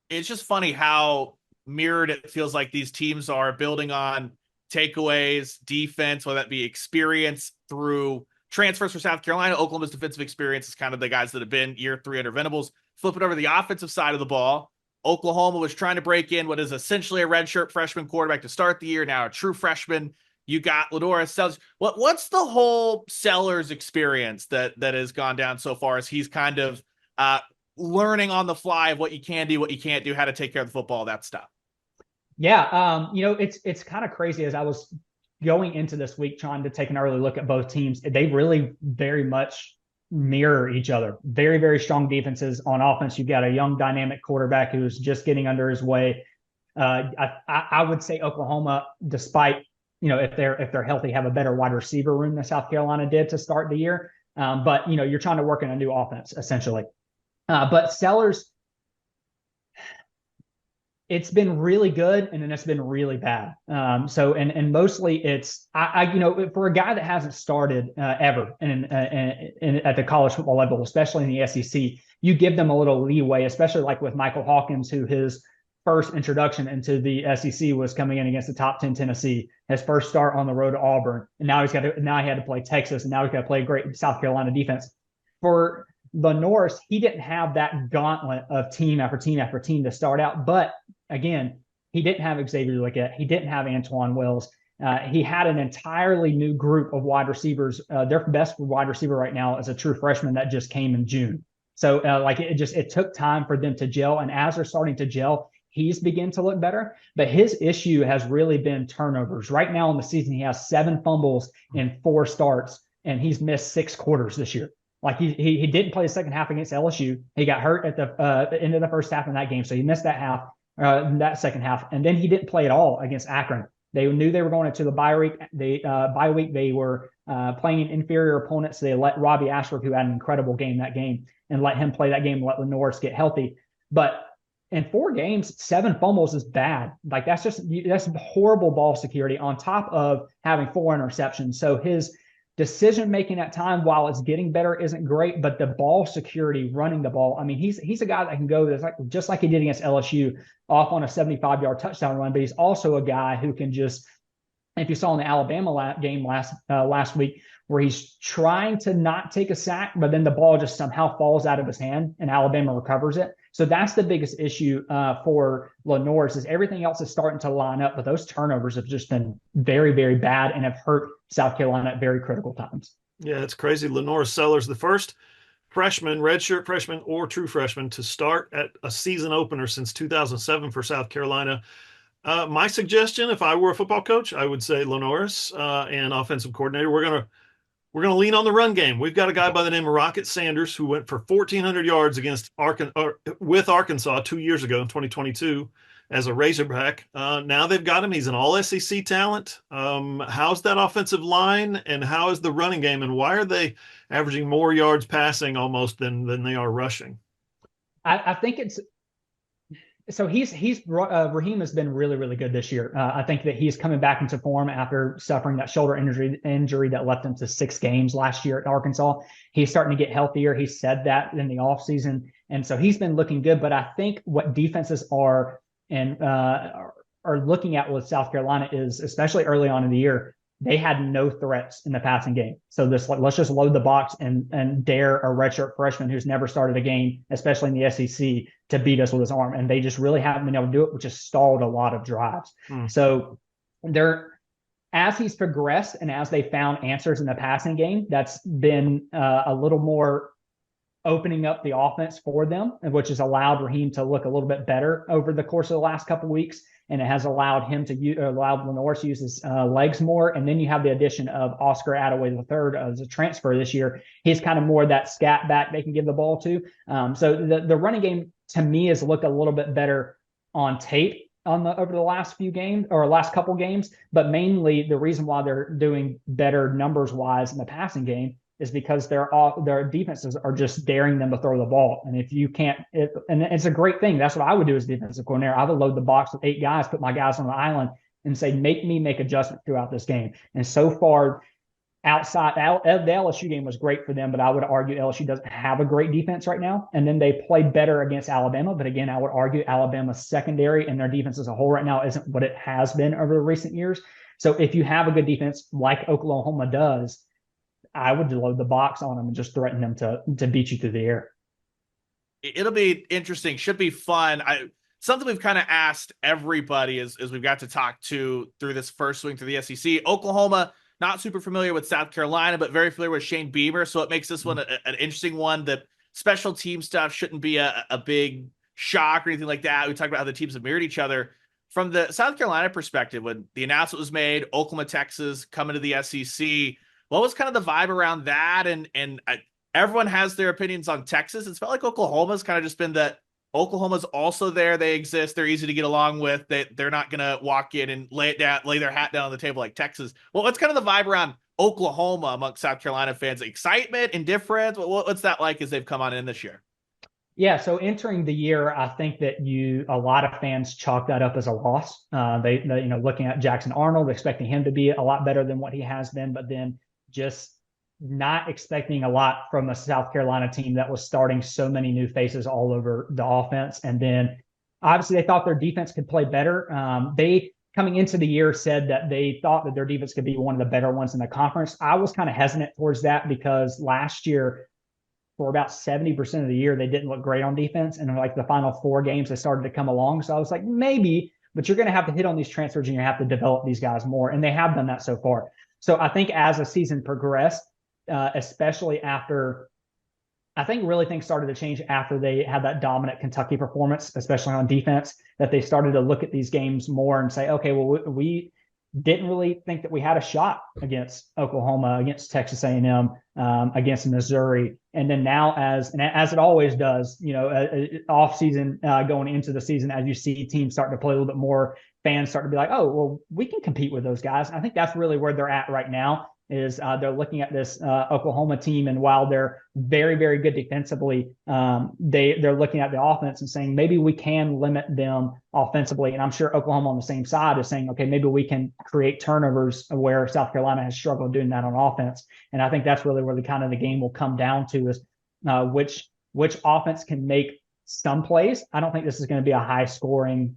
It's just funny how mirrored it feels like these teams are building on takeaways, defense, whether that be experience through transfers for South Carolina. Oklahoma's defensive experience is kind of the guys that have been year 3 under Venables. Flip it over to the offensive side of the ball. Oklahoma was trying to break in what is essentially a redshirt freshman quarterback to start the year. Now a true freshman. You got Lenora Sellers. What's the whole Sellers experience that has gone down so far as he's kind of learning on the fly of what you can do, what you can't do, how to take care of the football, that stuff? Yeah, it's kind of crazy. As I was going into this week trying to take an early look at both teams, they really very much mirror each other. Very, very strong defenses. On offense, you've got a young dynamic quarterback who's just getting under his way. I would say Oklahoma, despite if they're healthy, have a better wide receiver room than South Carolina did to start the year. But you're trying to work in a new offense essentially. But Sellers, it's been really good and then it's been really bad. So mostly it's for a guy that hasn't started ever at the college football level, especially in the SEC, you give them a little leeway, especially like with Michael Hawkins, who his first introduction into the SEC was coming in against the top 10 Tennessee, his first start on the road to Auburn, and now he had to play Texas, and now he's got to play great South Carolina defense. For Norris, he didn't have that gauntlet of team after team after team to start out, but again, he didn't have Xavier Legette, he didn't have Antoine Wells. He had an entirely new group of wide receivers. Their best wide receiver right now is a true freshman that just came in June. So it took time for them to gel, and as they're starting to gel, he's beginning to look better. But his issue has really been turnovers. Right now in the season, he has 7 fumbles in 4 starts, and he's missed 6 quarters this year. Like he didn't play the second half against LSU. He got hurt at the end of the first half in that game, so he missed that second half, and then he didn't play at all against Akron. They knew they were going into the bye week. They were playing an inferior opponent, so they let Robbie Ashford, who had an incredible game that game, and let him play that game and let Norris get healthy. But in 4 games, 7 fumbles is bad. Like that's horrible ball security on top of having 4 interceptions. So his decision making at time, while it's getting better, isn't great. But the ball security, running the ball, I mean, he's a guy that can go just like he did against LSU, off on a 75-yard touchdown run. But he's also a guy who can just, if you saw in the Alabama game last week, where he's trying to not take a sack, but then the ball just somehow falls out of his hand and Alabama recovers it. So that's the biggest issue for Norris, is everything else is starting to line up, but those turnovers have just been very, very bad and have hurt South Carolina at very critical times. Yeah, it's crazy. Lenora Sellers, the first freshman, redshirt freshman or true freshman to start at a season opener since 2007 for South Carolina. My suggestion, if I were a football coach, I would say Lenores and offensive coordinator, we're going to lean on the run game. We've got a guy by the name of Rocket Sanders who went for 1,400 yards with Arkansas 2 years ago in 2022 as a Razorback. Now they've got him. He's an all-SEC talent. How's that offensive line, and how is the running game, and why are they averaging more yards passing almost than they are rushing? I think it's – so Raheem has been really, really good this year. I think that he's coming back into form after suffering that shoulder injury that left him to 6 games last year at Arkansas. He's starting to get healthier. He said that in the offseason. And so he's been looking good. But I think what defenses are looking at with South Carolina is, especially early on in the year, they had no threats in the passing game. So let's just load the box and dare a redshirt freshman who's never started a game, especially in the SEC, to beat us with his arm. And they just really haven't been able to do it, which has stalled a lot of drives. So as he's progressed and as they found answers in the passing game, that's been a little more opening up the offense for them, which has allowed Raheem to look a little bit better over the course of the last couple of weeks. And it has allowed him allowed Lenore to use his legs more. And then you have the addition of Oscar Attaway III as a transfer this year. He's kind of more that scat back they can give the ball to. So the running game, to me, has looked a little bit better on tape over the last few games or last couple games. But mainly the reason why they're doing better numbers wise in the passing game is because their defenses are just daring them to throw the ball. And if you can't, and it's a great thing. That's what I would do as defensive coordinator. I would load the box with 8 guys, put my guys on the island, and say, make me make adjustments throughout this game. And so far, outside the LSU game was great for them, but I would argue LSU doesn't have a great defense right now. And then they played better against Alabama. But again, I would argue Alabama's secondary and their defense as a whole right now isn't what it has been over the recent years. So if you have a good defense like Oklahoma does, I would load the box on them and just threaten them to beat you through the air. It'll be interesting. Should be fun. something we've kind of asked everybody as we've got to talk to through this first swing through the SEC. Oklahoma, not super familiar with South Carolina, but very familiar with Shane Beamer. So it makes this one an interesting one, that special team stuff shouldn't be a big shock or anything like that. We talked about how the teams have mirrored each other. From the South Carolina perspective, when the announcement was made, Oklahoma, Texas coming to the SEC, what was kind of the vibe around that? And everyone has their opinions on Texas. It's felt like Oklahoma's kind of just been that Oklahoma's also there. They exist. They're easy to get along with. They're not going to walk in and lay their hat down on the table like Texas. Well, what's kind of the vibe around Oklahoma amongst South Carolina fans? Excitement, indifference? What's that like as they've come on in this year? Yeah, so entering the year, I think that a lot of fans chalk that up as a loss. They looking at Jackson Arnold, expecting him to be a lot better than what he has been, but then just not expecting a lot from a South Carolina team that was starting so many new faces all over the offense. And then obviously they thought their defense could play better. They, coming into the year, said that they thought that their defense could be one of the better ones in the conference. I was kind of hesitant towards that because last year, for about 70% of the year, they didn't look great on defense. And like the final 4 games, they started to come along. So I was like, maybe, but you're going to have to hit on these transfers and you have to develop these guys more. And they have done that so far. So I think as the season progressed, especially after, I think really things started to change after they had that dominant Kentucky performance, especially on defense, that they started to look at these games more and say, okay, well, we didn't really think that we had a shot against Oklahoma, against Texas A&M, against Missouri. And then now, as it always does, off season, going into the season, as you see teams starting to play a little bit more, fans start to be like, oh, well, we can compete with those guys. And I think that's really where they're at right now. Is they're looking at this Oklahoma team, and while they're very, very good defensively, they're looking at the offense and saying maybe we can limit them offensively. And I'm sure Oklahoma on the same side is saying, okay, maybe we can create turnovers where South Carolina has struggled doing that on offense. And I think that's really where the game will come down to is which offense can make some plays. I don't think this is going to be a high scoring,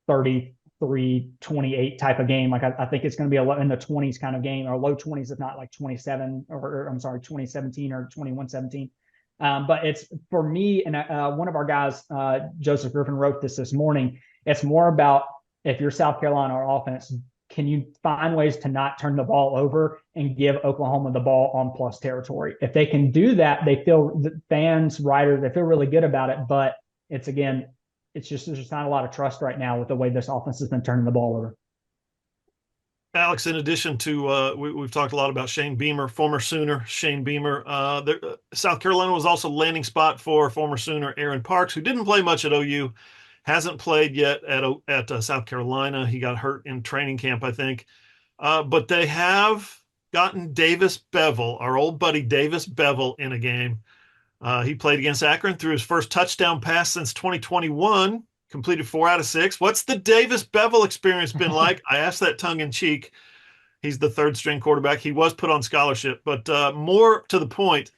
33-28 type of game. Like I think it's going to be in the 20s kind of game, or low 20s, if not like 27, or I'm sorry, 2017 or 21-17. But it's, for me, and one of our guys, Joseph Griffin, wrote this morning. It's more about, if you're South Carolina or offense, can you find ways to not turn the ball over and give Oklahoma the ball on plus territory? If they can do that, they feel, the fans, writers, they feel really good about it. But it's, again, there's just not a lot of trust right now with the way this offense has been turning the ball over. Alex, in addition to we've talked a lot about Shane Beamer, former Sooner Shane Beamer. South Carolina was also landing spot for former Sooner Aaron Parks, who didn't play much at OU, hasn't played yet at South Carolina. He got hurt in training camp, I think. But they have gotten Davis Bevel, our old buddy Davis Bevel, in a game. He played against Akron, threw his first touchdown pass since 2021, completed 4 out of 6. What's the Davis Bevel experience been like? I asked that tongue in cheek. He's the 3rd string quarterback. He was put on scholarship, but more to the point,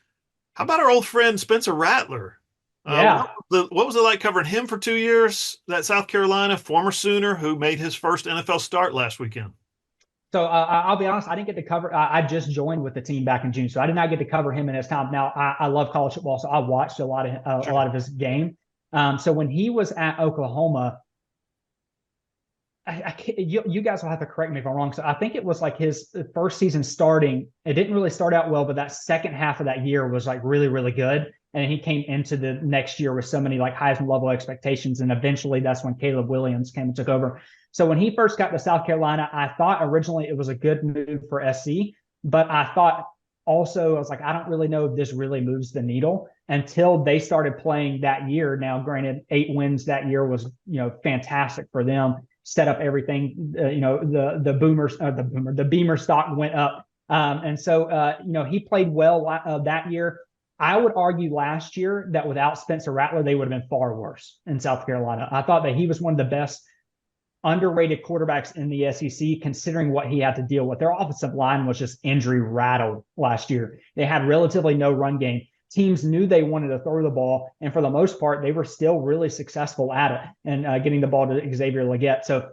how about our old friend Spencer Rattler? Yeah. What was it like covering him for 2 years? That South Carolina former Sooner who made his first NFL start last weekend. So I'll be honest, I didn't get to cover. I just joined with the team back in June, so I did not get to cover him in his time. Now I love college football, so I watched a lot of his game. So when he was at Oklahoma, you guys will have to correct me if I'm wrong. So I think it was like his first season starting. It didn't really start out well, but that second half of that year was like really, really good. And he came into the next year with so many like Heisman level expectations, and eventually that's when Caleb Williams came and took over. So when he first got to South Carolina, I thought originally it was a good move for SC, but I thought also, I was like, I don't really know if this really moves the needle until they started playing that year. Now, granted, 8 wins that year was, fantastic for them, set up everything, the Beamer stock went up. And so, he played well that year. I would argue last year that without Spencer Rattler, they would have been far worse in South Carolina. I thought that he was one of the best underrated quarterbacks in the SEC, considering what he had to deal with. Their offensive line was just injury rattled last year. They had relatively no run game. Teams knew they wanted to throw the ball, and for the most part, they were still really successful at it and getting the ball to Xavier Legette. So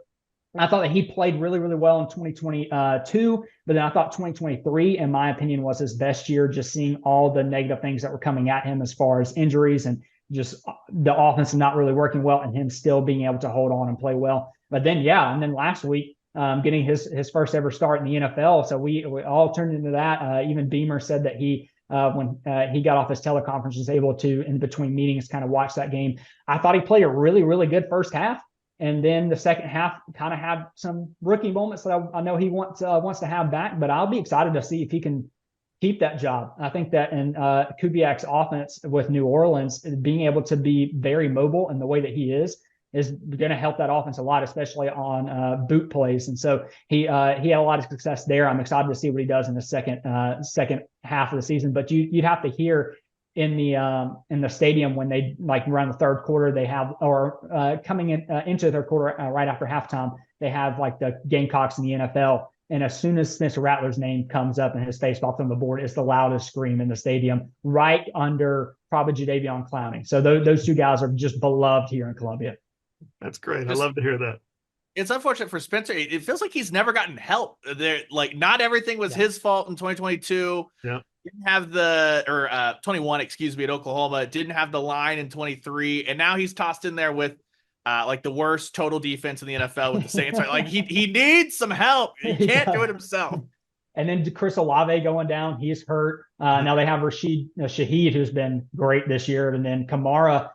I thought that he played really, really well in 2022, but then I thought 2023, in my opinion, was his best year, just seeing all the negative things that were coming at him as far as injuries and just the offense not really working well and him still being able to hold on and play well. But then, and then last week, getting his first ever start in the NFL. So we all turned into that. Even Beamer said that when he got off his teleconference, was able to, in between meetings, kind of watch that game. I thought he played a really, really good first half. And then the second half kind of had some rookie moments that I know he wants to have back. But I'll be excited to see if he can keep that job. I think that in Kubiak's offense with New Orleans, being able to be very mobile in the way that he is going to help that offense a lot, especially on boot plays. And so he had a lot of success there. I'm excited to see what he does in the second half of the season. But you'd have to hear in the stadium when they around the third quarter they have, or coming into the third quarter right after halftime, they have the Gamecocks in the NFL. And as soon as Spencer Rattler's name comes up and his face pops on the board, it's the loudest scream in the stadium, right under probably Jadeveon Clowney. So those two guys are just beloved here in Columbia. That's great. I love to hear that. It's unfortunate for Spencer. It feels like he's never gotten help. There, not everything was his fault in 2022. Yeah. Didn't have 21, excuse me, at Oklahoma. Didn't have the line in 23. And now he's tossed in there with the worst total defense in the NFL with the Saints. He needs some help. He can't do it himself. And then Chris Olave going down. He's hurt. Now they have Rashid Shaheed, who's been great this year. And then Kamara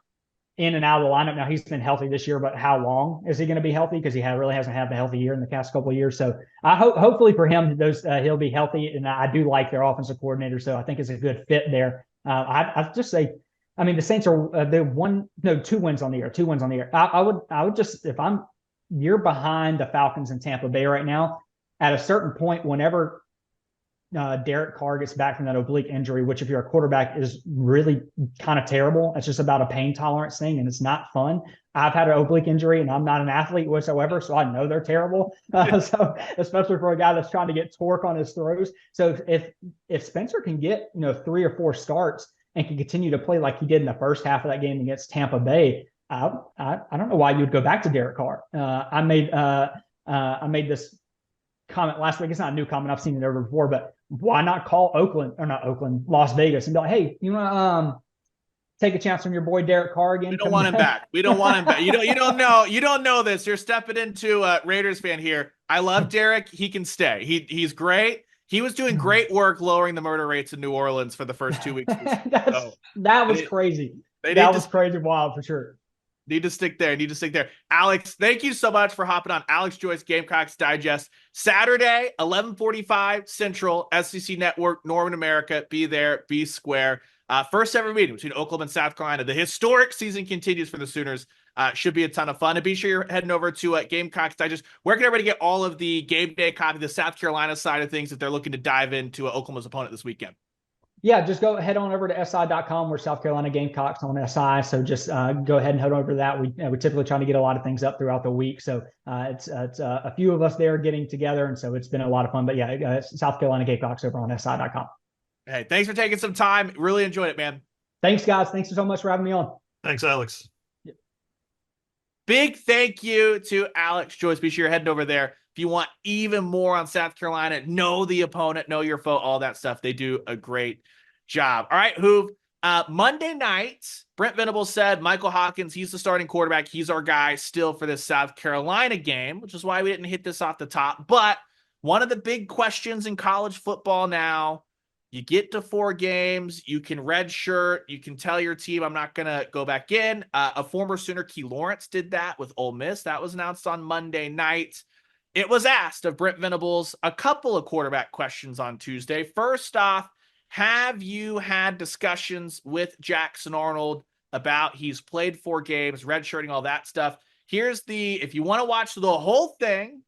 in and out of the lineup. Now he's been healthy this year, but how long is he going to be healthy? Because he really hasn't had a healthy year in the past couple of years. So I hopefully for him, he'll be healthy. And I do like their offensive coordinator. So I think it's a good fit there. I just say, the Saints are they 2 wins on the year. 2 wins on the year. I would just, if you're behind the Falcons in Tampa Bay right now, at a certain point, whenever Derek Carr gets back from that oblique injury, which if you're a quarterback is really kind of terrible. It's just about a pain tolerance thing, and it's not fun. I've had an oblique injury, and I'm not an athlete whatsoever, so I know they're terrible. So especially for a guy that's trying to get torque on his throws. So if Spencer can get 3 or 4 starts and can continue to play like he did in the first half of that game against Tampa Bay, I don't know why you would go back to Derek Carr. I made this comment last week. It's not a new comment. I've seen it over before, but why not call Las Vegas and be like, hey, you want to take a chance on your boy Derek Carr again? We don't want him back. We don't want him back. You don't know this. You're stepping into a Raiders fan here. I love Derek. He can stay. He's great. He was doing great work lowering the murder rates in New Orleans for the first 2 weeks. That was crazy. That was crazy wild for sure. Need to stick there. Alex, thank you so much for hopping on Alex Joyce Gamecocks Digest. Saturday, 11:45 Central, SEC Network, Northern America. Be there, be square. First ever meeting between Oklahoma and South Carolina. The historic season continues for the Sooners. Should be a ton of fun. And be sure you're heading over to Gamecocks Digest. Where can everybody get all of the game day copy, the South Carolina side of things, if they're looking to dive into Oklahoma's opponent this weekend? Yeah, just go head on over to SI.com. We're South Carolina Gamecocks on SI. So just go ahead and head over to that. We typically try to get a lot of things up throughout the week. So it's a few of us there getting together. And so it's been a lot of fun. But yeah, South Carolina Gamecocks over on SI.com. Hey, thanks for taking some time. Really enjoyed it, man. Thanks, guys. Thanks so much for having me on. Thanks, Alex. Big thank you to Alex Joyce. Be sure you're heading over there. If you want even more on South Carolina, know the opponent, know your foe, all that stuff. They do a great job. All right, Hoove. Monday night, Brent Venables said Michael Hawkins, he's the starting quarterback. He's our guy still for this South Carolina game, which is why we didn't hit this off the top. But one of the big questions in college football now, you get to 4 games, you can redshirt, you can tell your team, I'm not going to go back in. A former Sooner, Key Lawrence, did that with Ole Miss. That was announced on Monday night. It was asked of Brent Venables a couple of quarterback questions on Tuesday. First off, have you had discussions with Jackson Arnold about he's played 4 games, redshirting, all that stuff? Here's if you want to watch the whole thing,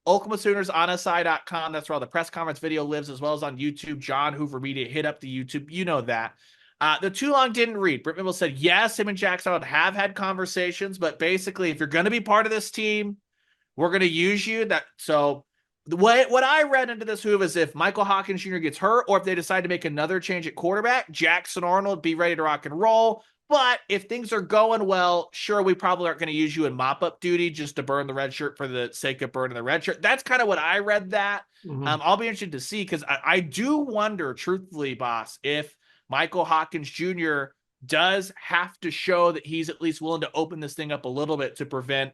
Oklahoma Sooners on SI.com. That's where all the press conference video lives, as well as on YouTube. John Hoover Media, hit up the YouTube. You know that. The too long didn't read. Brent Venables said, yes, him and Jackson Arnold have had conversations, but basically, if you're going to be part of this team, we're going to use you. So what I read into this, Hoove, is if Michael Hawkins Jr. gets hurt, or if they decide to make another change at quarterback, Jackson Arnold be ready to rock and roll. But if things are going well, sure, we probably aren't going to use you in mop-up duty just to burn the red shirt for the sake of burning the red shirt. That's kind of what I read that. Mm-hmm. I'll be interested to see, because I do wonder, truthfully, boss, if Michael Hawkins Jr. does have to show that he's at least willing to open this thing up a little bit to prevent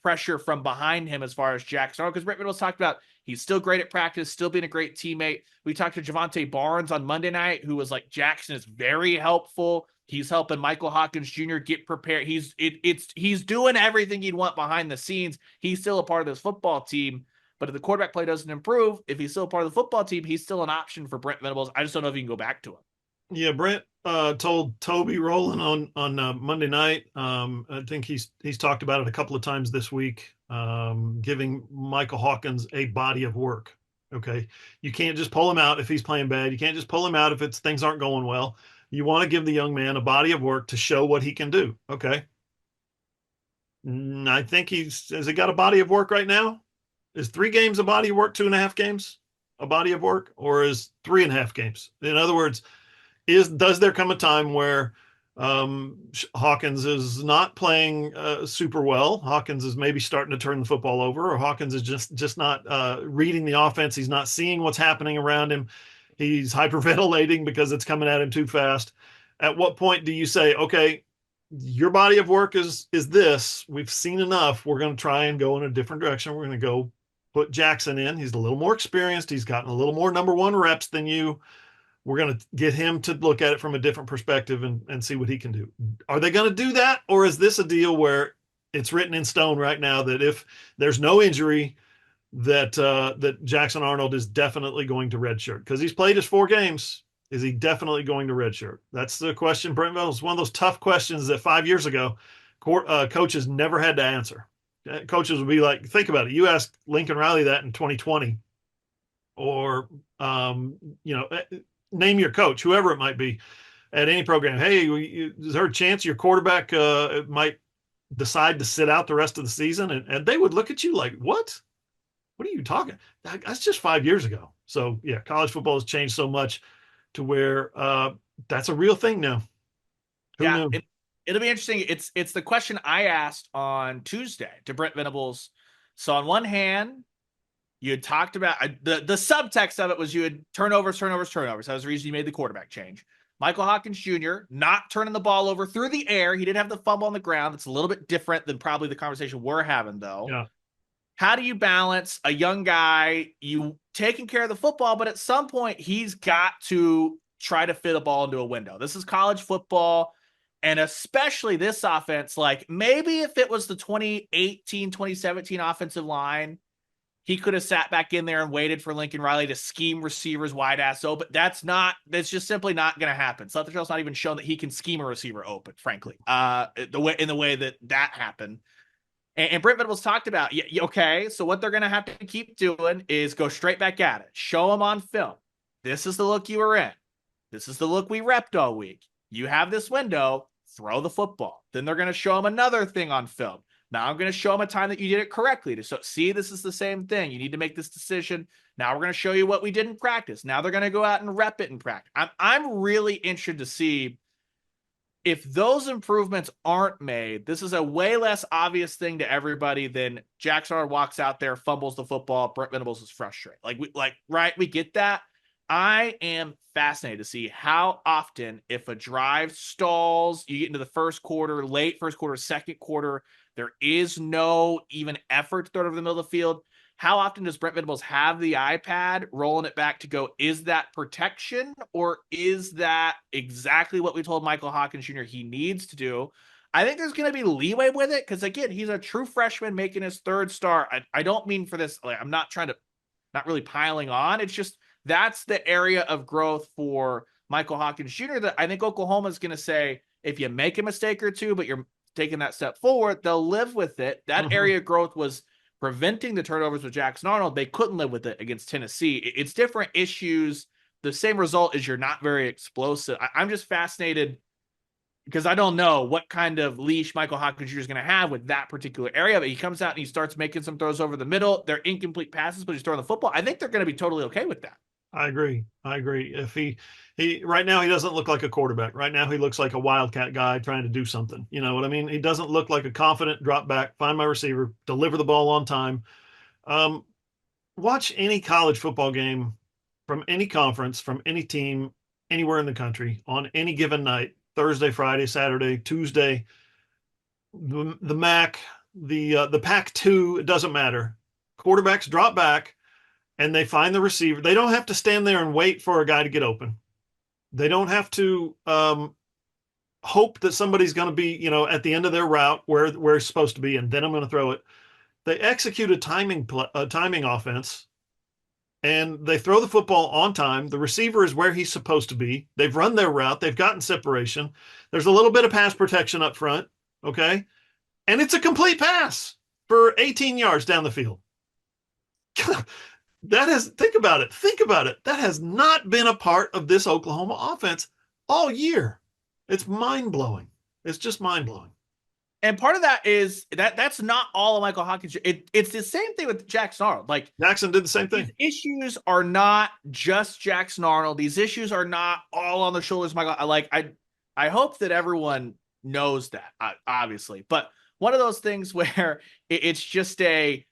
pressure from behind him as far as Jackson Arnold. Because Brent Venables talked about he's still great at practice, still being a great teammate. We talked to Javante Barnes on Monday night, who was like, Jackson is very helpful. He's helping Michael Hawkins Jr. get prepared. He's doing everything you'd want behind the scenes. He's still a part of this football team. But if the quarterback play doesn't improve, if he's still a part of the football team, he's still an option for Brent Venables. I just don't know if you can go back to him. Yeah, Brent told Toby Rowland on Monday night. I think he's talked about it a couple of times this week, giving Michael Hawkins a body of work. Okay, you can't just pull him out if he's playing bad. You can't just pull him out if things aren't going well. You want to give the young man a body of work to show what he can do. Okay, I think has he got a body of work right now? Is 3 games a body of work? 2.5 games a body of work, or is 3.5 games? In other words, does there come a time where Hawkins is not playing super well? Hawkins is maybe starting to turn the football over, or Hawkins is just not reading the offense. He's not seeing what's happening around him. He's hyperventilating because it's coming at him too fast. At what point do you say, okay, your body of work is this? We've seen enough. We're going to try and go in a different direction. We're going to go put Jackson in. He's a little more experienced. He's gotten a little more number 1 reps than you. We're going to get him to look at it from a different perspective and see what he can do. Are they going to do that? Or is this a deal where it's written in stone right now that if there's no injury, that Jackson Arnold is definitely going to redshirt? Because he's played his 4 games. Is he definitely going to redshirt? That's the question, Brent Venables. One of those tough questions that 5 years ago, coaches never had to answer. Coaches would be like, think about it. You ask Lincoln Riley that in 2020, or name your coach, whoever it might be, at any program. Hey, is there a chance your quarterback might decide to sit out the rest of the season? And they would look at you like, what? What are you talking? That's just 5 years ago. So yeah, college football has changed so much to where that's a real thing now. Who knew? It'll be interesting. It's the question I asked on Tuesday to Brent Venables. So on one hand, you had talked about the subtext of it was you had turnovers. That was the reason you made the quarterback change. Michael Hawkins Jr. not turning the ball over through the air. He did have the fumble on the ground. It's a little bit different than probably the conversation we're having, though. Yeah. How do you balance a young guy, you taking care of the football, but at some point he's got to try to fit a ball into a window? This is college football. And especially this offense, like maybe if it was the 2018, 2017 offensive line, he could have sat back in there and waited for Lincoln Riley to scheme receivers wide ass open. That's just simply not going to happen. Sutherland's not even shown that he can scheme a receiver open, frankly, in the way that happened. And Brent Venables talked about, okay, so what they're going to have to keep doing is go straight back at it. Show them on film. This is the look you were in. This is the look we repped all week. You have this window, throw the football. Then they're going to show them another thing on film. Now I'm going to show them a time that you did it correctly. To see, this is the same thing. You need to make this decision. Now we're going to show you what we did in practice. Now they're going to go out and rep it in practice. I'm really interested to see if those improvements aren't made. This is a way less obvious thing to everybody than Jackson Arnold walks out there, fumbles the football. Brent Venables is frustrated. We get that. I am fascinated to see how often, if a drive stalls, you get into the first quarter, late first quarter, second quarter, there is no even effort to throw it over the middle of the field. How often does Brent Venables have the iPad rolling it back to go, is that protection, or is that exactly what we told Michael Hawkins Jr. he needs to do? I think there's going to be leeway with it because, again, he's a true freshman making his 3rd start. I don't mean for this. I'm not really piling on. It's just that's the area of growth for Michael Hawkins Jr. that I think Oklahoma is going to say, if you make a mistake or two, but you're taking that step forward, they'll live with it. That area of growth was preventing the turnovers with Jackson Arnold. They couldn't live with it against Tennessee. It's different issues. The same result is you're not very explosive. I'm just fascinated because I don't know what kind of leash Michael Hawkins Jr. is going to have with that particular area, but he comes out and he starts making some throws over the middle. They're incomplete passes, but he's throwing the football. I think they're going to be totally okay with that. I agree. If he right now, he doesn't look like a quarterback. Right now, he looks like a wildcat guy trying to do something. You know what I mean? He doesn't look like a confident drop back, find my receiver, deliver the ball on time. Watch any college football game from any conference, from any team, anywhere in the country on any given night. Thursday, Friday, Saturday, Tuesday, the MAC, the Pac-2, it doesn't matter. Quarterbacks drop back and they find the receiver. They don't have to stand there and wait for a guy to get open. They don't have to hope that somebody's going to be, at the end of their route where it's supposed to be, and then I'm going to throw it. They execute a timing offense, and they throw the football on time. The receiver is where he's supposed to be. They've run their route. They've gotten separation. There's a little bit of pass protection up front, okay? And it's a complete pass for 18 yards down the field. Think about it. Think about it. That has not been a part of this Oklahoma offense all year. It's mind-blowing. It's just mind-blowing. And part of that is that's not all of Michael Hawkins. It's the same thing with Jackson Arnold. Like, Jackson did the same thing. These issues are not just Jackson Arnold. These issues are not all on the shoulders of Michael. Like, I hope that everyone knows that, obviously. But one of those things where it's just Brent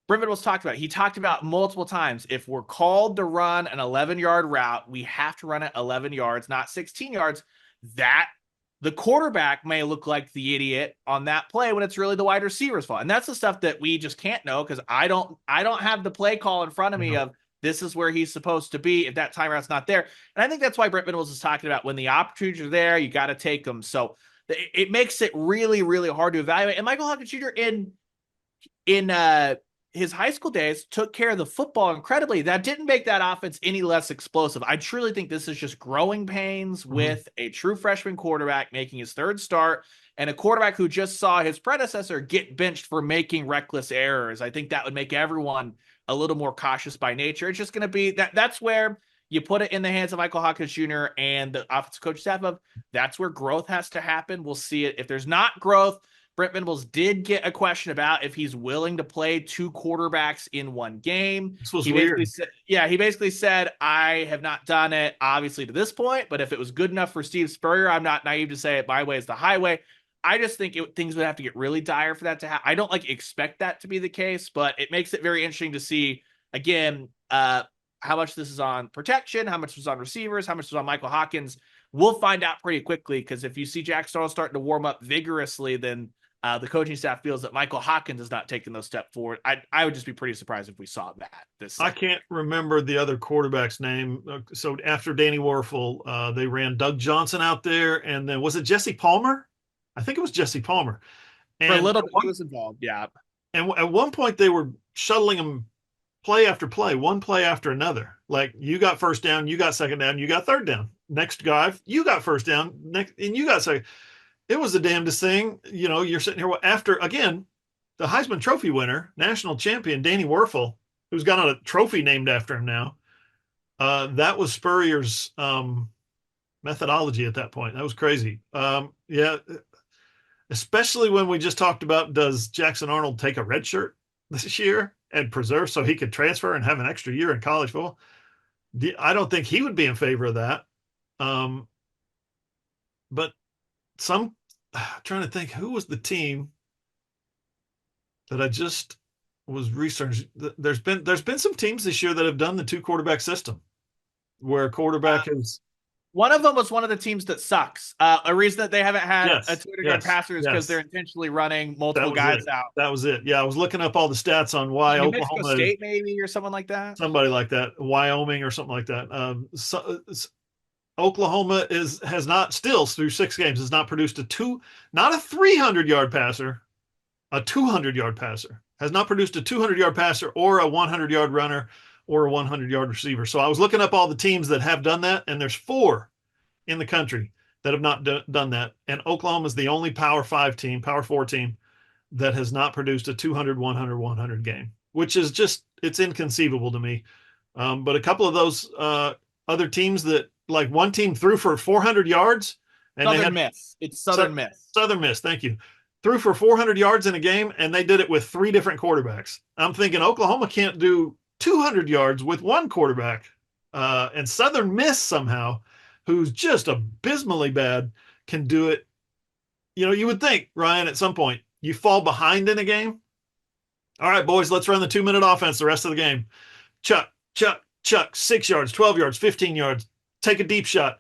Venables talked about it. He talked about multiple times, if we're called to run an 11-yard route, we have to run it 11 yards, not 16 yards. That the quarterback may look like the idiot on that play when it's really the wide receiver's fault. And that's the stuff that we just can't know, because I don't have the play call in front of me of this is where he's supposed to be if that timeout's not there. And I think that's why Brent Venables is talking about when the opportunities are there, you got to take them. So it makes it really, really hard to evaluate. And Michael Hawkins Jr. in his high school days took care of the football incredibly. That didn't make that offense any less explosive. I truly think this is just growing pains with a true freshman quarterback making his third start, and a quarterback who just saw his predecessor get benched for making reckless errors. I think that would make everyone a little more cautious by nature. It's just going to be that's where you put it in the hands of Michael Hawkins Jr. and the offensive coach staff that's where growth has to happen. We'll see it. If there's not growth, Brent Venables did get a question about if he's willing to play two quarterbacks in one game. This was weird. He basically said, I have not done it, obviously, to this point, but if it was good enough for Steve Spurrier, I'm not naive to say it my way is the highway. I just think things would have to get really dire for that to happen. I don't expect that to be the case, but it makes it very interesting to see, again, how much this is on protection, how much was on receivers, how much was on Michael Hawkins. We'll find out pretty quickly, because if you see Jack Starl starting to warm up vigorously, then the coaching staff feels that Michael Hawkins is not taking those steps forward. I would just be pretty surprised if we saw that. I can't remember the other quarterback's name. So after Danny Werfel, they ran Doug Johnson out there, and then was it Jesse Palmer? I think it was Jesse Palmer. And for a little bit, he was involved, yeah. And at one point, they were shuttling him play after play, one play after another. Like, you got first down, you got second down, you got third down. Next drive, you got first down, and you got second. It was the damnedest thing. You're sitting here after, again, the Heisman Trophy winner, national champion, Danny Werfel, who's got a trophy named after him now. That was Spurrier's methodology at that point. That was crazy. Yeah, especially when we just talked about, does Jackson Arnold take a red shirt this year and preserve so he could transfer and have an extra year in college football? I don't think he would be in favor of that. But I'm trying to think, who was the team that I just was researching. There's been some teams this year that have done the two quarterback system, where a quarterback is. One of them was one of the teams that sucks. A reason that they haven't had a 200-yard passer is because they're intentionally running multiple guys out. That was it. Yeah, I was looking up all the stats on why New Oklahoma Mexico State, maybe, or someone like that. Somebody like that, Wyoming or something like that. Oklahoma has not, still through 6 games, has not produced not a 300-yard passer, a 200-yard passer. Has not produced a 200-yard passer or a 100-yard runner or a 100-yard receiver. So I was looking up all the teams that have done that, and there's 4 in the country that have not done that. And Oklahoma is the only Power 5 team, Power 4 team, that has not produced a 200, 100, 100 game, which is just, it's inconceivable to me. But a couple of those other teams that, like, one team threw for 400 yards. And Southern Miss. It's Southern Miss. Southern Miss, thank you. Threw for 400 yards in a game, and they did it with 3 different quarterbacks. I'm thinking Oklahoma can't do 200 yards with one quarterback. And Southern Miss somehow, who's just abysmally bad, can do it. You would think, Ryan, at some point, you fall behind in a game. All right, boys, let's run the 2-minute offense the rest of the game. Chuck, 6 yards, 12 yards, 15 yards. Take a deep shot.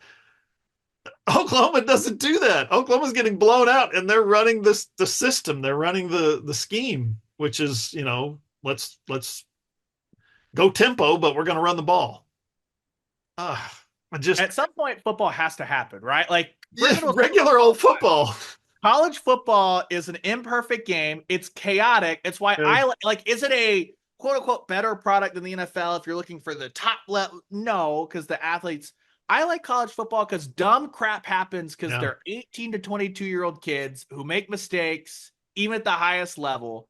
Oklahoma doesn't do that. Oklahoma's getting blown out, and they're running the system. They're running the scheme, which is, let's go tempo, but we're going to run the ball. At some point, football has to happen, right? Like regular old football. College football is an imperfect game. It's chaotic. It's why I like. Is it a quote unquote better product than the NFL if you're looking for the top level? No, because the athletes. I like college football because dumb crap happens because they're 18 to 22-year-old kids who make mistakes, even at the highest level.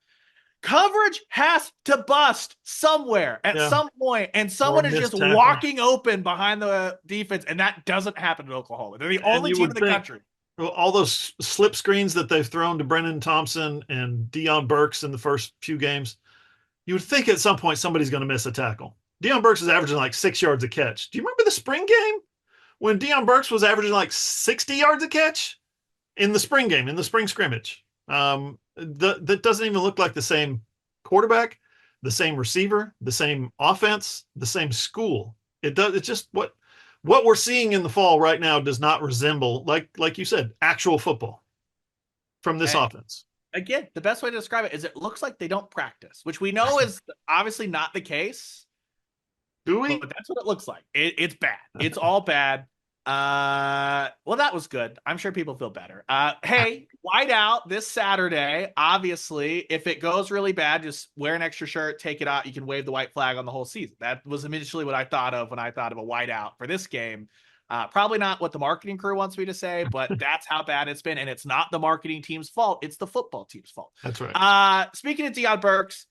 Coverage has to bust somewhere at some point, and someone is just walking open behind the defense, and that doesn't happen in Oklahoma. They're the only team in the country. All those slip screens that they've thrown to Brennan Thompson and Deion Burks in the first few games, you would think at some point somebody's going to miss a tackle. Deion Burks is averaging like 6 yards a catch. Do you remember the spring game when Deion Burks was averaging like 60 yards a catch in the spring game, in the spring scrimmage? That doesn't even look like the same quarterback, the same receiver, the same offense, the same school. It's just what we're seeing in the fall right now does not resemble, like you said, actual football from this offense. Again, the best way to describe it is it looks like they don't practice, which we know is obviously not the case. Do we? But that's what it looks like. It's bad. It's all bad. Well, that was good. I'm sure people feel better. Hey, white out this Saturday. Obviously, if it goes really bad, just wear an extra shirt, take it out. You can wave the white flag on the whole season. That was initially what I thought of when I thought of a white out for this game. Probably not what the marketing crew wants me to say, but that's how bad it's been. And it's not the marketing team's fault. It's the football team's fault. That's right. Speaking of Deion Burks,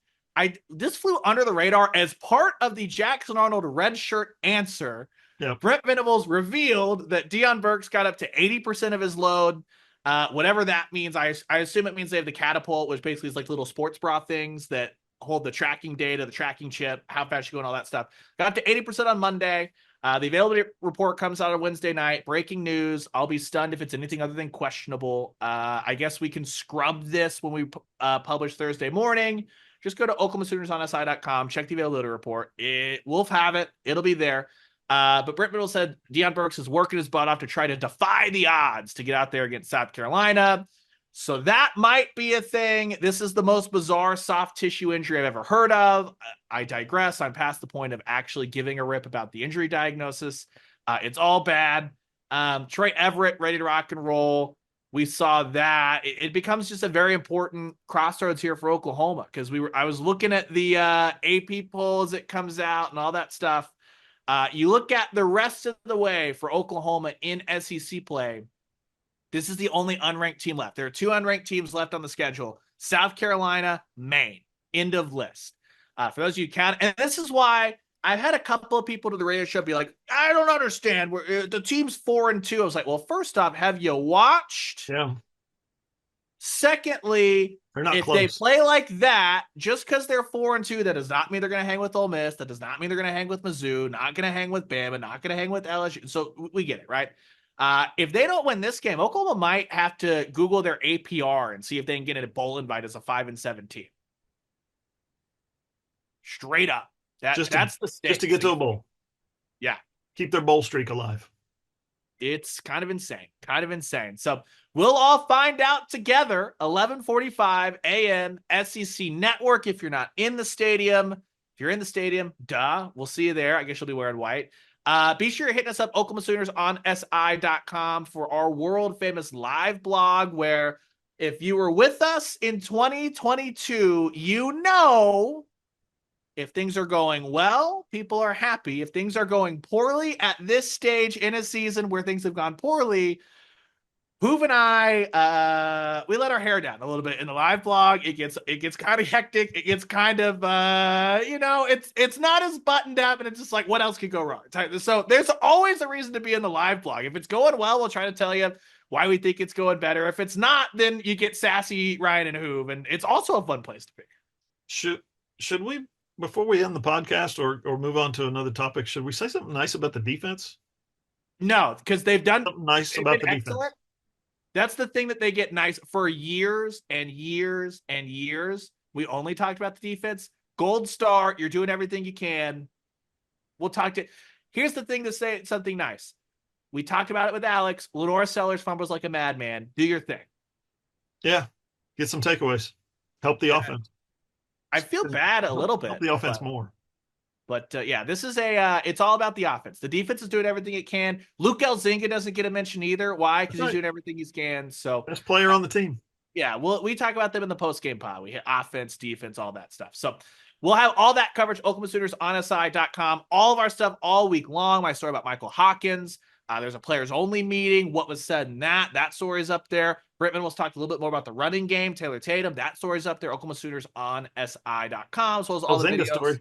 this flew under the radar as part of the Jackson Arnold red shirt answer. Yep. Brent Venables revealed that Deion Burks got up to 80% of his load, whatever that means. I assume it means they have the catapult, which basically is like little sports bra things that hold the tracking data, the tracking chip, how fast you go, and all that stuff. Got up to 80% on Monday. The availability report comes out on Wednesday night. Breaking news. I'll be stunned if it's anything other than questionable. I guess we can scrub this when we publish Thursday morning. Just go to OklahomaSoonersOnSI.com, check the availability report. We'll have it. It'll be there. But Brent Venables said Deion Burks is working his butt off to try to defy the odds to get out there against South Carolina. So that might be a thing. This is the most bizarre soft tissue injury I've ever heard of. I digress. I'm past the point of actually giving a rip about the injury diagnosis. It's all bad. Troy Everett ready to rock and roll. We saw that. It becomes just a very important crossroads here for Oklahoma because I was looking at the AP poll as it comes out and all that stuff. You look at the rest of the way for Oklahoma in SEC play. This is the only unranked team left. There are 2 unranked teams left on the schedule: South Carolina, Maine. End of list. For those of you who count, and this is why I've had a couple of people to the radio show be like, I don't understand. The team's 4-2. I was like, well, first off, have you watched? Yeah. Secondly, if close. They play like that, just because they're 4-2, that does not mean they're going to hang with Ole Miss. That does not mean they're going to hang with Mizzou, not going to hang with Bama, not going to hang with LSU. So we get it, right? If they don't win this game, Oklahoma might have to Google their APR and see if they can get a bowl invite as a 5-7 team. Straight up. That's the stakes. Just to get to a bowl. Yeah. Keep their bowl streak alive. It's kind of insane. So we'll all find out together. 11:45 a.m. SEC Network. If you're not in the stadium, if you're in the stadium, we'll see you there. I guess you'll be wearing white. Be sure to hit us up, OklahomaSoonersOnSI.com, for our world famous live blog, where if you were with us in 2022, if things are going well, people are happy. If things are going poorly at this stage in a season where things have gone poorly, Hoover and I, we let our hair down a little bit in the live blog. It gets kind of hectic. It gets kind of, it's not as buttoned up, and it's just like, what else could go wrong? So there's always a reason to be in the live blog. If it's going well, we'll try to tell you why we think it's going better. If it's not, then you get sassy Ryan and Hoove, and it's also a fun place to be. Should we, before we end the podcast or move on to another topic, should we say something nice about the defense? No, because they've done something nice about the excellent. defense. That's the thing that they get nice for years and years and years. We only talked about the defense. Gold star, you're doing everything you can. We'll talk to. Here's the thing to say something nice. We talked about it with Alex. Lenora Sellers fumbles like a madman. Do your thing. Yeah. Get some takeaways. Help the offense. I feel bad a little bit. Help the offense more. But yeah, this is it's all about the offense. The defense is doing everything it can. Luke Elzinga doesn't get a mention either. Why? Because he's doing everything he can. So best player on the team. Yeah, we talk about them in the post-game pod. We hit offense, defense, all that stuff. So we'll have all that coverage, Oklahoma Sooners on SI.com. All of our stuff all week long. My story about Michael Hawkins. There's a players-only meeting. What was said in that? That story is up there. Brent Venables talked a little bit more about the running game. Taylor Tatum. That story's up there. Oklahoma Sooners on SI.com, as well as all the videos. Story.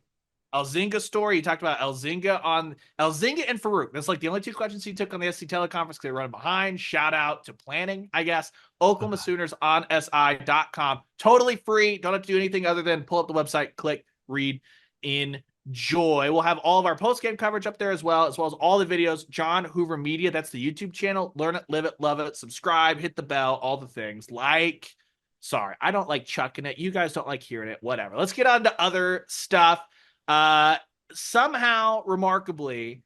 Elzinga story. You talked about Elzinga and Farouk. That's like the only two questions he took on the SC teleconference because they run behind. Shout out to planning, I guess. Oklahoma Sooners on SI.com. Totally free. Don't have to do anything other than pull up the website, click, read, enjoy. We'll have all of our post-game coverage up there as well as all the videos. John Hoover Media, that's the YouTube channel. Learn it, live it, love it. Subscribe, hit the bell, all the things. Sorry, I don't like chucking it. You guys don't like hearing it. Whatever. Let's get on to other stuff. Somehow, remarkably,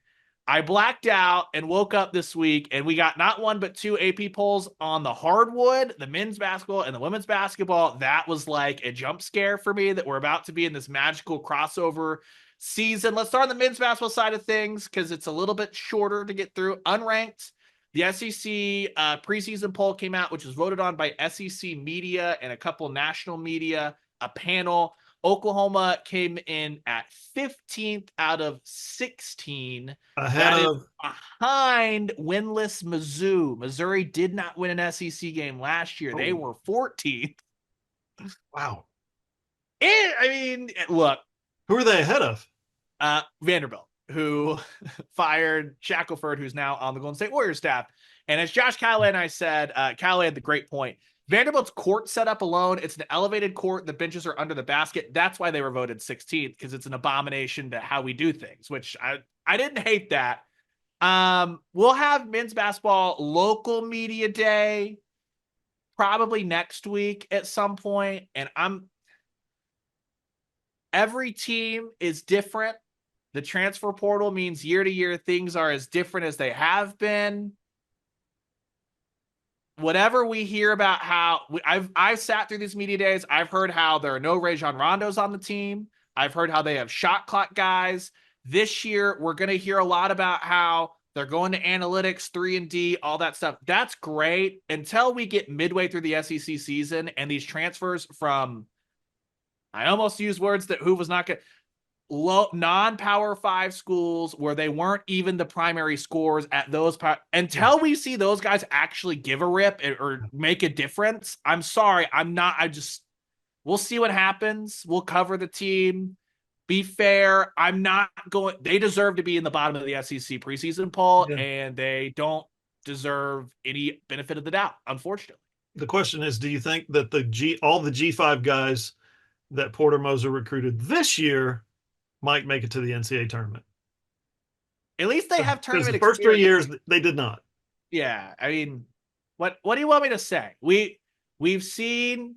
I blacked out and woke up this week and we got not one but two AP polls on the hardwood, the men's basketball and the women's basketball. That was like a jump scare for me that we're about to be in this magical crossover season. Let's start on the men's basketball side of things because it's a little bit shorter to get through. Unranked, the SEC preseason poll came out, which was voted on by SEC media and a couple national media, a panel. Oklahoma came in at 15th out of 16. Behind winless Mizzou. Missouri did not win an SEC game last year. They were 14th. Wow. Look. Who are they ahead of? Vanderbilt, who fired Shackelford, who's now on the Golden State Warriors staff. And as Josh Callaway and I said, Callaway had the great point. Vanderbilt's court setup alone, it's an elevated court. The benches are under the basket. That's why they were voted 16th, because it's an abomination to how we do things, which I didn't hate that. We'll have men's basketball local media day probably next week at some point. And every team is different. The transfer portal means year to year things are as different as they have been. Whatever we hear about how I've sat through these media days, I've heard how there are no Rajon Rondos on the team. I've heard how they have shot clock guys. This year, we're going to hear a lot about how they're going to analytics, 3-and-D, all that stuff. That's great until we get midway through the SEC season and these transfers from, I almost used words that Hoover was not going to, non-Power 5 schools where they weren't even the primary scorers at those until we see those guys actually give a rip or make a difference. I'm sorry, we'll see what happens. We'll cover the team. Be fair. They deserve to be in the bottom of the SEC preseason poll, and they don't deserve any benefit of the doubt, unfortunately. The question is, do you think that all the G5 guys that Porter Moser recruited this year might make it to the NCAA tournament? At least they have tournament experience. The first 3 years, they did not. Yeah, what do you want me to say? We've seen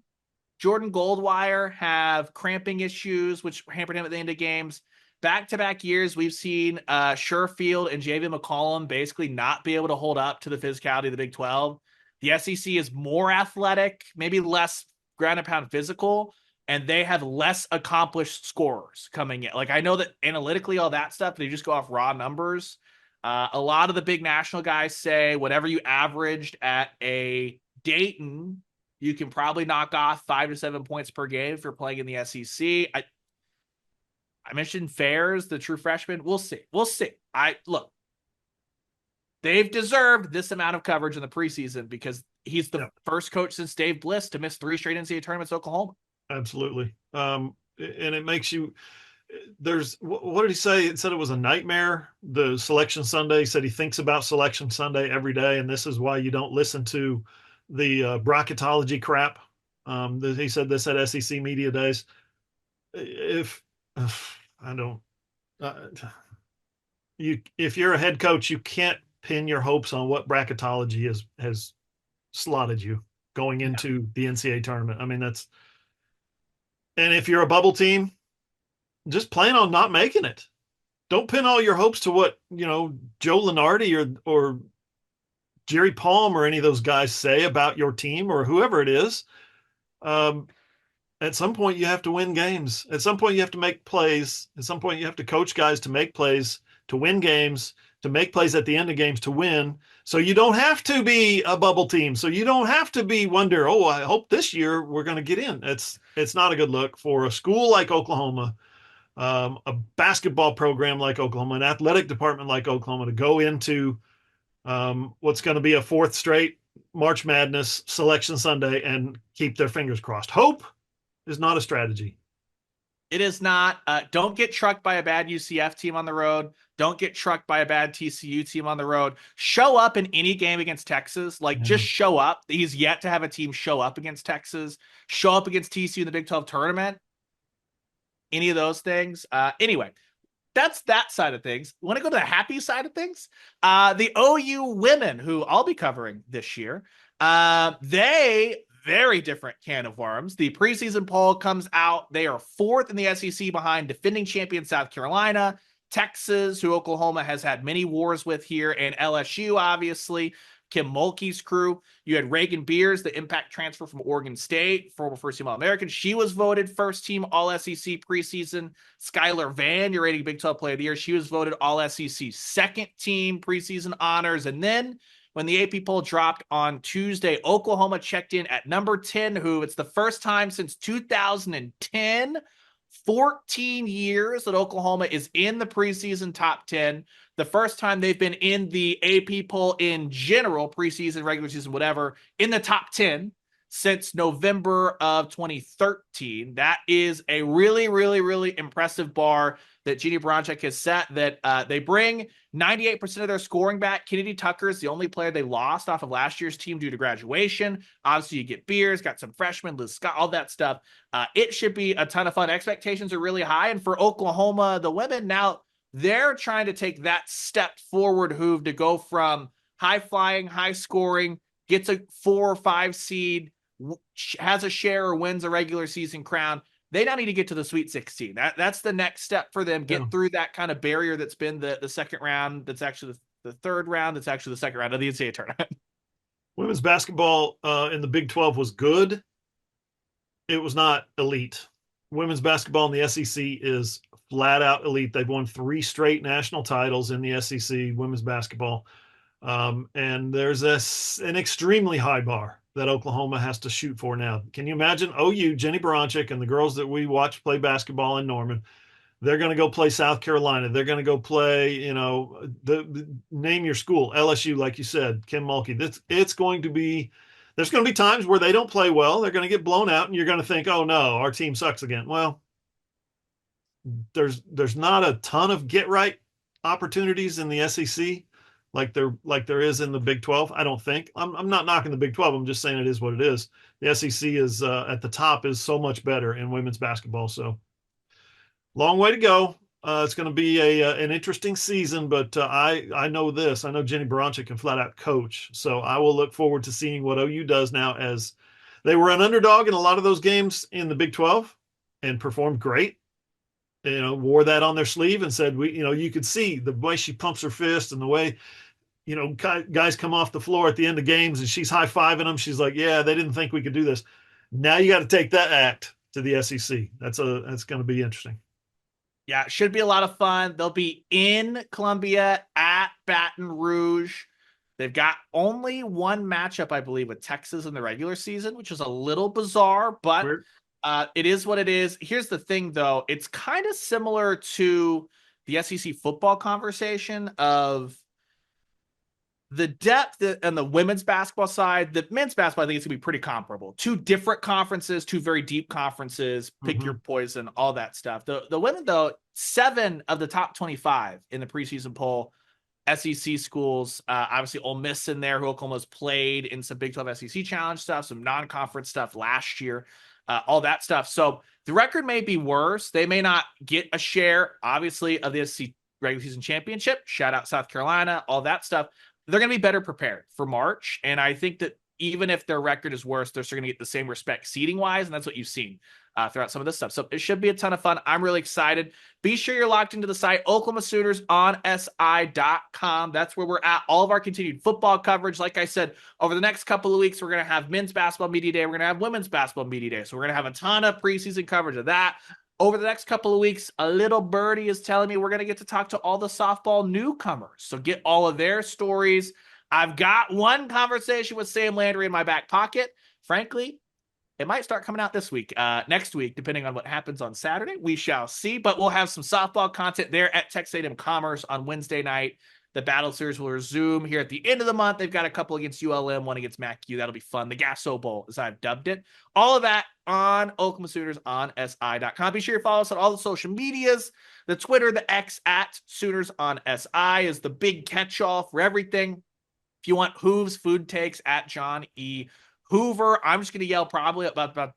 Jordan Goldwire have cramping issues, which hampered him at the end of games. Back-to-back years, we've seen Sherfield and J.V. McCollum basically not be able to hold up to the physicality of the Big 12. The SEC is more athletic, maybe less ground-and-pound physical, and they have less accomplished scorers coming in. Like, I know that analytically, all that stuff, they just go off raw numbers. A lot of the big national guys say whatever you averaged at a Dayton, you can probably knock off 5 to 7 points per game if you're playing in the SEC. I mentioned Fairs, the true freshman. We'll see. Look, they've deserved this amount of coverage in the preseason because he's the first coach since Dave Bliss to miss 3 straight NCAA tournaments at Oklahoma. Absolutely. And it makes you, what did he say? It said it was a nightmare. The selection Sunday, he said he thinks about selection Sunday every day. And this is why you don't listen to the bracketology crap. He said this at SEC media days. If you're a head coach, you can't pin your hopes on what bracketology has slotted you going into the NCAA tournament. And if you're a bubble team, just plan on not making it. Don't pin all your hopes to what, Joe Lunardi or Jerry Palm or any of those guys say about your team or whoever it is. At some point, you have to win games. At some point, you have to make plays. At some point, you have to coach guys to make plays, to win games, to make plays at the end of games to win. So you don't have to be a bubble team. So you don't have to be wonder, oh, I hope this year we're going to get in. It's not a good look for a school like Oklahoma, a basketball program like Oklahoma, an athletic department like Oklahoma to go into what's going to be a fourth straight March Madness Selection Sunday and keep their fingers crossed. Hope is not a strategy. It is not. Don't get trucked by a bad UCF team on the road. Don't get trucked by a bad TCU team on the road. Show up in any game against Texas. Just show up. He's yet to have a team show up against Texas. Show up against TCU in the Big 12 tournament. Any of those things. Anyway, that's that side of things. Want to go to the happy side of things? The OU women, who I'll be covering this year, they very different can of worms. The preseason poll comes out. They are fourth in the SEC behind defending champion South Carolina, Texas, who Oklahoma has had many wars with here, and LSU, obviously. Kim Mulkey's crew. You had Reagan Beers, the impact transfer from Oregon State, former first-team All-American. She was voted first-team All-SEC preseason. Skylar Vann, your rating Big 12 Player of the Year, she was voted All-SEC second-team preseason honors. And then when the AP poll dropped on Tuesday, Oklahoma checked in at number 10, who it's the first time since 2010, 14 years that Oklahoma is in the preseason top 10. The first time they've been in the AP poll in general, preseason, regular season, whatever, in the top 10 since November of 2013. That is a really, really, really impressive bar that Jeannie Bronchek has set, that they bring 98% of their scoring back. Kennedy Tucker is the only player they lost off of last year's team due to graduation. Obviously, you get Beers, got some freshmen, Liz Scott, all that stuff. It should be a ton of fun. Expectations are really high. And for Oklahoma, the women, now they're trying to take that step forward, Hoove, to go from high flying, high scoring, gets a 4 or 5 seed, has a share or wins a regular season crown. They now need to get to the Sweet 16. That's the next step for them. Get through that kind of barrier that's been the second round. That's actually the third round. That's actually the second round of the NCAA tournament. Women's basketball in the Big 12 was good. It was not elite. Women's basketball in the SEC is flat out elite. They've won 3 straight national titles in the SEC women's basketball. And there's an extremely high bar that Oklahoma has to shoot for now. Can you imagine OU, Jenny Baranczyk, and the girls that we watch play basketball in Norman? They're going to go play South Carolina. They're going to go play, the name your school, LSU, like you said, Kim Mulkey. It's going to be, there's going to be times where they don't play well. They're going to get blown out, and you're going to think, oh no, our team sucks again. Well, there's not a ton of get right opportunities in the SEC like there is in the Big 12. I don't think. I'm not knocking the Big 12. I'm just saying it is what it is. The SEC is at the top is so much better in women's basketball. So long way to go. It's going to be an interesting season, but I know this. I know Jenny Baranczyk can flat out coach. So I will look forward to seeing what OU does now, as they were an underdog in a lot of those games in the Big 12 and performed great. Wore that on their sleeve and said, you could see the way she pumps her fist and the way, guys come off the floor at the end of games and she's high-fiving them. She's like, yeah, they didn't think we could do this. Now you got to take that act to the SEC. That's going to be interesting. Yeah, it should be a lot of fun. They'll be in Columbia at Baton Rouge. They've got only one matchup, I believe, with Texas in the regular season, which is a little bizarre, but it is what it is. Here's the thing, though. It's kind of similar to the SEC football conversation of the depth on the women's basketball side. The men's basketball, I think it's going to be pretty comparable. 2 different conferences, 2 very deep conferences, pick your poison, all that stuff. The women, though, 7 of the top 25 in the preseason poll, SEC schools, obviously Ole Miss in there, who Oklahoma's played in some Big 12 SEC challenge stuff, some non-conference stuff last year, all that stuff. So the record may be worse. They may not get a share, obviously, of the SEC regular season championship. Shout out South Carolina, all that stuff. They're going to be better prepared for March. And I think that even if their record is worse, they're still going to get the same respect seating wise. And that's what you've seen throughout some of this stuff. So it should be a ton of fun. I'm really excited. Be sure you're locked into the site, Oklahoma Sooners on SI.com. That's where we're at. All of our continued football coverage. Like I said, over the next couple of weeks, we're going to have men's basketball media day. We're going to have women's basketball media day. So we're going to have a ton of preseason coverage of that. Over the next couple of weeks, a little birdie is telling me we're going to get to talk to all the softball newcomers. So get all of their stories. I've got one conversation with Sam Landry in my back pocket. Frankly, it might start coming out this week, next week, depending on what happens on Saturday. We shall see, but we'll have some softball content there at Texas A&M Commerce on Wednesday night. The Battle Series will resume here at the end of the month. They've got a couple against ULM, one against MacU. That'll be fun. The Gasso Bowl, as I've dubbed it. All of that on Oklahoma Sooners on SI.com. Be sure you follow us on all the social medias. The Twitter, the X at Sooners on SI is the big catch-all for everything. If you want Hooves food takes at John E. Hoover. I'm just going to yell probably about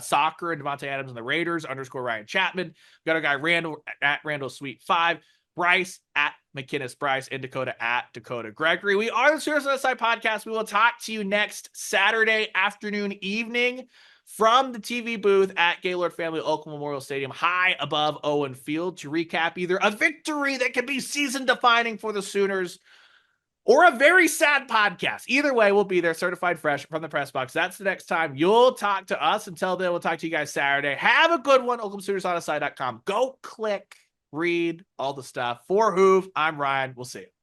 soccer and Devontae Adams and the Raiders _ Ryan Chapman. We've got our guy Randall at Randall Sweet 5. Bryce at McKinnis Bryce, and Dakota at Dakota Gregory. We are the Sooners on the Side podcast. We will talk to you next Saturday afternoon, evening from the TV booth at Gaylord Family Oakland Memorial Stadium, high above Owen Field, to recap either a victory that could be season defining for the Sooners or a very sad podcast. Either way, we'll be there, certified fresh from the press box. That's the next time you'll talk to us. Until then, we'll talk to you guys Saturday. Have a good one. OklahomaSoonersOnSide.com. Go click, read all the stuff. For Hoove, I'm Ryan. We'll see you.